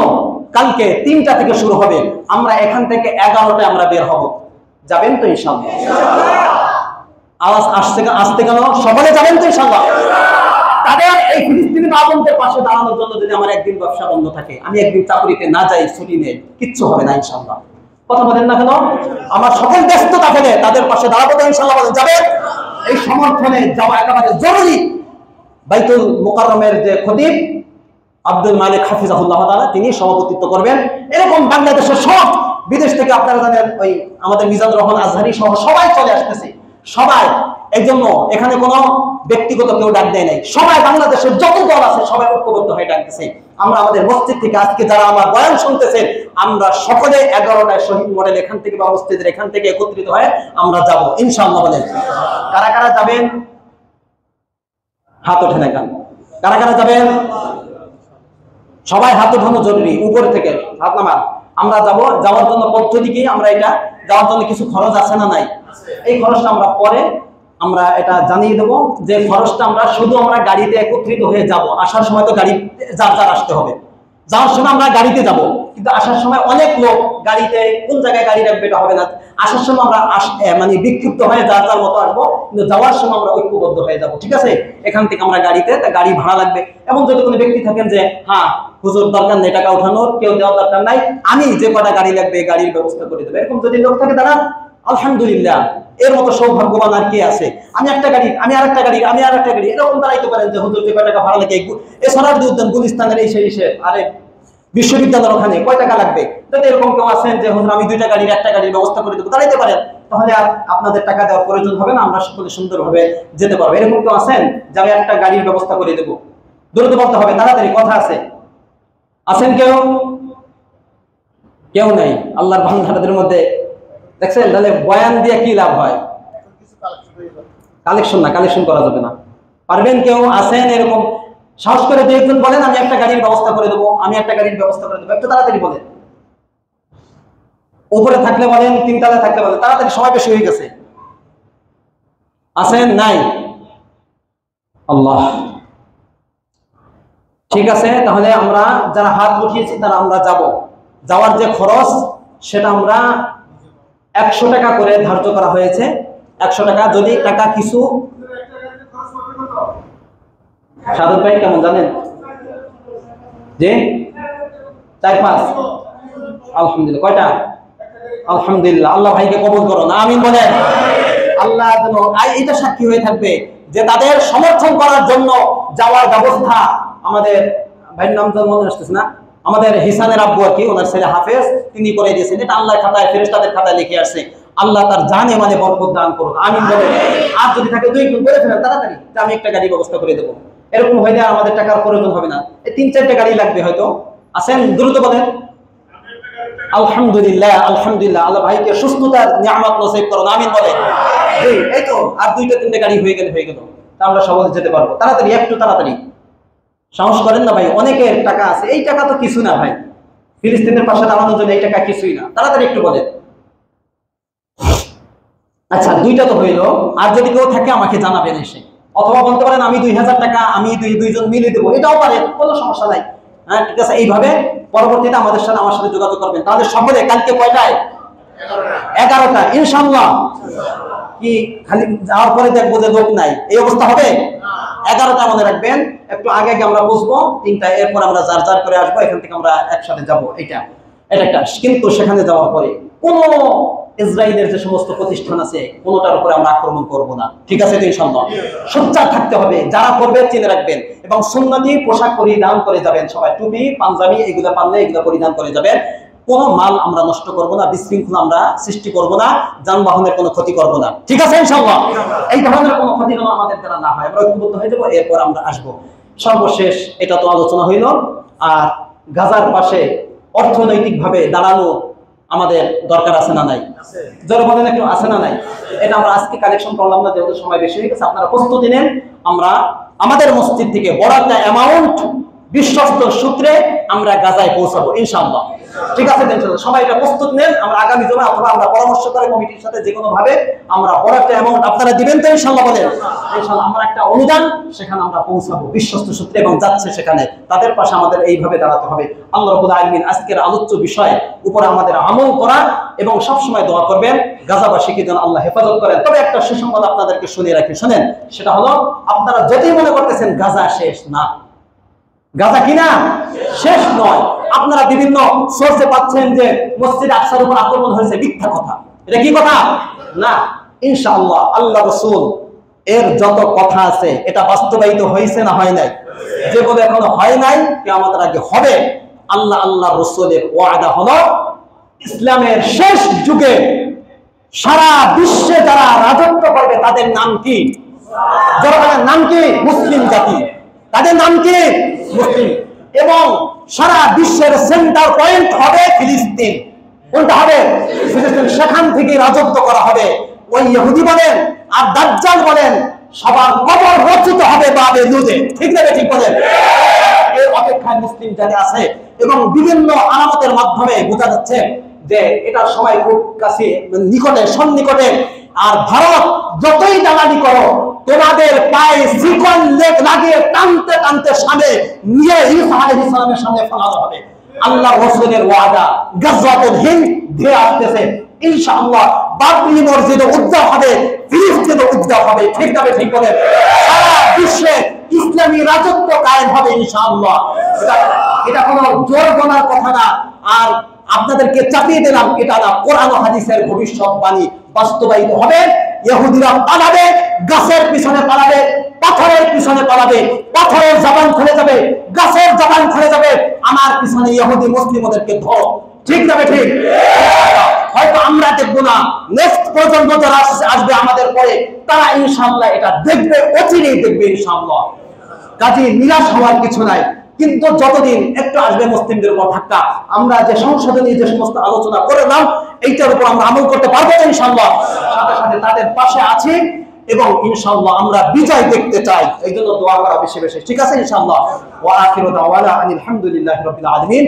কালকে 3টা থেকে শুরু হবে, আমরা এখান থেকে 11টায় আমরা বের হব। যাবেন তো ইনশাআল্লাহ? আওয়াজ আসতে কেন? সকলে যাবেন তো ইনশাআল্লাহ? তাদের এই ফিলিস্তিনি মা-বোনদের পাশে দাঁড়ানোর জন্য যদি আমার একদিন ব্যবসা বন্ধ থাকে, আমি একদিন চাকরিতে না যাই, ছুটি নেই, কিচ্ছু হবে না ইনশাআল্লাহ। কথা বলেন না কেন? আমার সকল ব্যস্ততা ফেলে তাদের পাশে দাঁড়াবো তো ইনশাআল্লাহ। বলেন যাবেন? এই সমর্থনে যাওয়া একেবারে জরুরি। বাইতুল মুকাররমের যে খতিব আব্দুল মালিক হাফিজাহুল্লাহ তাআলা, তিনি সভাপতিত্ব করবেন। এরকম বাংলাদেশের সব, বিদেশ থেকে আপনারা জানেন ওই আমাদের মিজানুর রহমান আজহারি সহ সবাই চলে আসতেছে, সবাই। এই জন্য এখানে কোনো ব্যক্তিগত কেউ ডাক দেয় নাই, সবাই বাংলাদেশের যত দল আছে সবাই ঐক্যবদ্ধ হয়ে ডাকতেছে। আমরা আমাদের মসজিদ থেকে আজকে যারা আমার বয়ান শুনতেছেন, আমরা সকলে 11টায় শহীদ মডেল এখান থেকে বা মসজিদের এখান থেকে একত্রিত হয়ে আমরা যাব ইনশাআল্লাহ। বলেন কারা কারা যাবেন? হাত ওঠে না কেন? কারা কারা যাবেন? সবাই হাত ওঠানো জরুরি, উপর থেকে হাত নামান। আমরা যাব, যাওয়ার জন্য পদ্ধতি কি? আমরা এটা যাওয়ার জন্য কিছু খরচ আছে না নাই? এই খরচটা আমরা পরে আমরা এটা জানিয়ে দেব, যে খরচটা আমরা শুধু আমরা গাড়িতে একত্রিত হয়ে যাব। আসার সময় তো গাড়ি যার আসতে হবে, যাওয়ার সময় আমরা গাড়িতে যাব, কিন্তু আসার সময় অনেক লোক গাড়িতে কোন জায়গায় গাড়ি রাখবে এটা হবে না। আসার সময় আমরা মানে বিক্ষিপ্ত হয়ে যার মতো আসবো, কিন্তু যাওয়ার সময় আমরা ঐক্যবদ্ধ হয়ে যাব, ঠিক আছে? এখান থেকে আমরা গাড়িতে, তা গাড়ি ভাড়া লাগবে। এবং যদি কোনো ব্যক্তি থাকেন যে হ্যাঁ হুজুর দরকার নেই টাকা উঠানোর, কেউ দেওয়ার দরকার নাই, আমি যে কটা গাড়ি লাগবে গাড়ির ব্যবস্থা করে দেবো, এরকম যদি লোক থাকে তারা আলহামদুলিল্লাহ, এর মতো সৌভাগ্যবান আর কে আছে? আমি একটা গাড়ি, আমি আরেকটা গাড়ি, আমি আরেকটা গাড়ি, এরকম দাঁড়াইতে পারেন যে হুজুর যে কয় টাকা ভাড়া লাগে। এছাড়া উদ্যান গুলিস্তানের এই সেই আরে বিশ্ববিদ্যালয়ের ওখানে কয় টাকা লাগবে, যদি এরকম কেউ আছেন যে হুজুর আমি 2টা গাড়ির একটা গাড়ির ব্যবস্থা করে দেবো, দাঁড়াইতে পারেন, তাহলে আর আপনাদের টাকা দেওয়ার প্রয়োজন হবে না, আমরা সকলে সুন্দরভাবে যেতে পারবো। এরকম কেউ আছেন যে আমি একটা গাড়ির ব্যবস্থা করে দেবো? দ্রুত বলতে হবে, তাড়াতাড়ি, কথা আছে। আছেন কেউ? কেউ নাই। আল্লাহর বান্দাদের মধ্যে দেখছেন, তাহলে বয়ান দিয়ে কি লাভ হয়? কালেকশন করা যাবে না। পারবেন? কেউ আছেন এরকম? সাহস করে যে একজন বলেন আমি একটা গাড়ির ব্যবস্থা করে দেবো, আমি একটা গাড়ির ব্যবস্থা করে দেবো, একটু তাড়াতাড়ি বলেন। উপরে থাকলে বলেন, 3 তলায় থাকলে বলেন, তাড়াতাড়ি, সময় বেশি হয়ে গেছে। আছেন? নাই? আল্লাহ, ঠিক আছে। তাহলে আমরা যারা হাত উঠিয়েছি তারা আমরা যাব। যাওয়ার যে খরচ সেটা আমরা 100 টাকা করে ধার্য করা হয়েছে। 100 টাকা। যদি টাকা কিছু সাধু ভাই কেমন জানেন যে 4-5, আলহামদুলিল্লাহ। কয়টা? আলহামদুলিল্লাহ। আল্লাহ ভাইকে কবুল করুন, আমিন বলেন। আল্লাহ যেন এটা সাক্ষী হয়ে থাকবে যে তাদের সমর্থন করার জন্য যাওয়ার ব্যবস্থা আমাদের ভাইয়ের নাম তো মনে আসতেছে না, আমাদের হিসানের আব্বু আর কি, ওনার ছেলে হাফেজ, তিনি করে দিয়েছেন। এটা আল্লাহর খাতায়, ফেরেশতাদের খাতায় লিখে আসছে। আল্লাহ তার জানে মানে বরকত দান করুন, আমিন বলেন। আর যদি থাকে 2 গুণ করে ফেলেন তাড়াতাড়ি, আমি একটা গাড়ি ব্যবস্থা করে দেবো, এরকম হইলে আর আমাদের টাকার প্রয়োজন হবে না। 3-4টা গাড়ি লাগবে হয়তো। আছেন? দ্রুত বলেন। আলহামদুলিল্লাহ, আলহামদুলিল্লাহ। আল্লাহ ভাইকে সুস্থতার নিয়ামত নসিব করুন, আমিন বলেন। এই তো আর 2-3টা গাড়ি হয়ে গেল, তা আমরা সবাই যেতে পারবো। তাড়াতাড়ি, একটু তাড়াতাড়ি, সাহস করেন না ভাই। অনেকের টাকা আছে, এই টাকা তো কিছু না ভাই। ফিলিস্তিনের পাশে দাঁড়ানোর জন্য এই টাকা কিছুই না। তাড়াতাড়ি একটু বলেন। আচ্ছা, দুইটা তো হইলো। আর যদি কেউ থাকে আমাকে জানাবেন এসে, অথবা বলতে পারেন আমি 2000 টাকা আমি দুইজন মিলে দেবো, এটাও পারেন, কোনো সমস্যা নাই। হ্যাঁ, ঠিক আছে। এইভাবে পরবর্তীতে আমার সাথে যোগাযোগ করবেন। তাহলে সকলে কালকে কয়টায়? 11টা ইনশাআল্লাহ। কি খালি যাওয়ার পরে দেখবো যে লোক নাই, এই অবস্থা হবে? 11টা মনে রাখবেন। একটু আগে আগে আমরা বুঝবো 3টা, এরপর আমরা যার যার করে আসবো, এখান থেকে আমরা একসাথে যাবো। এটা একটা। কিন্তু সেখানে যাওয়ার পরে কোন ইসরায়েলের যে সমস্ত প্রতিষ্ঠান আছে কোনটার উপরে আমরা আক্রমণ করব না, ঠিক আছে তো ইনশাআল্লাহ? সোচ্চার থাকতে হবে। যারা করবে চিনে রাখবেন, এবং সুন্নতি পোশাক পরিধান করে যাবেন সবাই। টুপি পাঞ্জাবি এগুলো পারলে এগুলো পরিধান করে যাবেন। কোনো মাল আমরা নষ্ট করব না, বিশৃঙ্খলা আমরা সৃষ্টি করব না, যানবাহনের কোনো ক্ষতি করব না, ঠিক আছে ইনশাআল্লাহ? এই ধরনের কোনো ক্ষতি যেন আমাদের দ্বারা না হয়, আমরা ঐক্যবদ্ধ হয়ে যাবো, এরপর আমরা আসবো। সর্বশেষ এটা তো আলোচনা হইল। আর গাজার পাশে অর্থনৈতিকভাবে দাঁড়ানো আমাদের দরকার আছে না নাই? যারা বলেন একটু আছে না নাই? এটা আমরা আজকে কালেকশন করলাম না, যেহেতু সময় বেশি হয়ে গেছে। আপনারা প্রস্তুতি নেন। আমরা আমাদের মসজিদ থেকে বড় একটা অ্যামাউন্ট বিশ্বস্ত সূত্রে আমরা গাজায় পৌঁছাবো ইনশাআল্লাহ, ঠিক আছে? সবাই এটা প্রস্তুত নেন। আমরা আগামী জমা অথবা আমরা পরামর্শ করে কমিটির সাথে যে কোনো ভাবে আমরা বড় একটা অ্যামাউন্ট আপনারা দিবেন তো ইনশাআল্লাহ? বলেন ইনশাআল্লাহ। আমরা একটা অনুদান সেখানে আমরা পৌঁছাবো বিশ্বস্ত সূত্রে, এবং যাচ্ছে সেখানে তাদের পাশে আমাদের এইভাবে দাঁড়াতে হবে। আল্লাহ রাব্বুল আলামিন আজকের আলোচ্য বিষয় উপরে আমাদের আমল করা এবং সবসময় দোয়া করবেন গাজাবাসীকে যেন আল্লাহ হেফাজত করেন। তবে একটা সুসংবাদ আপনাদেরকে শুনিয়ে রাখি, শুনেন। সেটা হলো, আপনারা যতই মনে করতেছেন গাজা শেষ না, গাজা কিনা শেষ নয়। আপনারা বিভিন্ন সোর্সে পাচ্ছেন যে মসজিদ আকসার উপর আক্রমণ হয়েছে, মিথ্যা কথা। এটা কি কথা? না, ইনশাআল্লাহ আল্লাহ রাসূল এর যত কথা আছে এটা বাস্তবায়িত হয়েছে না হয় নাই? যেগুলো এখনো হয় নাই কিয়ামতের আগে হবে। আল্লাহ রাসূলের ওয়াদা হলো, ইসলামের শেষ যুগে সারা বিশ্বে যারা রাজত্ব করবে তাদের নাম কি? যারা নাম কি? মুসলিম জাতি। তাদের নাম কি? মুসলিম। এবং সারা বিশ্বের সেন্টার পয়েন্ট হবে ফিলিস্তিন। কোনটা হবে? ফিলিস্তিন। সেখান থেকে রাজত্ব করা হবে। ওই ইহুদি বলেন আর দাজ্জাল বলেন, সবার কবর রচিত হবে বাবে লুদে, ঠিক না? ঠিক বলেন। এর অপেক্ষায় মুসলিম জাতি আছে, এবং বিভিন্ন আলামতের মাধ্যমে বোঝা যাচ্ছে যে এটা সময় খুব কাছে, নিকটে, সন্নিকটে। আর ভারত যতই দালালি করো, তোমাদের পায়ে শিকল লাগিয়ে টানতে টানতে সামনে নিয়ে ঈসা আলাইহিস সালামের সামনে ফেলানো হবে। আল্লাহর রাসূলের ওয়াদা গাজওয়াতুল হিন্দ ধেয়ে আসতেছে ইনশাআল্লাহ। বাবরি মসজিদ উদ্ধার হবে, ফিলিস্তিন উদ্ধার হবে, ঠিক না? ঠিক বলে সারা বিশ্বে ইসলামী রাজত্ব কায়েম হবে ইনশাআল্লাহ। এটা কোনো জোর গলার কথা না, আর আপনাদেরকে চাপিয়ে দিলাম এটা না, কোরআন ও হাদিসের ভবিষ্যৎবাণী বাস্তবায়িত হবে। ইহুদিরা পালাবে, গাছের পিছনে পালাবে, পাথরের পিছনে পালাবে, পাথরের জবান খুলে যাবে, গাছের জবান খুলে যাবে। আমার পিছনে ইহুদি মুসলিমদেরকে ধরো, ঠিক না? ঠিক। হয়তো আমরা দেখবো না, নেক্সট প্রজন্ম যারা আসবে আমাদের পরে তারা ইনশাআল্লাহ এটা দেখবে, অচিরেই দেখবে ইনশাআল্লাহ। কাজে নিরাশ হওয়ার কিছু নাই। কিন্তু যতদিন একটু আসবে মুসলিমদের উপর ধাক্কা, আমরা যে সংশোধনী যে সমস্ত আলোচনা করলাম এইটার উপর আমরা আমল করতে পারবো ইনশাআল্লাহ। সাথে সাথে তাদের পাশে আছি, এবং ইনশাআল্লাহ আমরা বিজয় দেখতে চাই। এই জন্য দোয়া করা বেশি বেশি, ঠিক আছে ইনশাআল্লাহ। ওয়া আখিরু দাওয়ানা আনিল হামদুলিল্লাহি রাব্বিল আলামিন।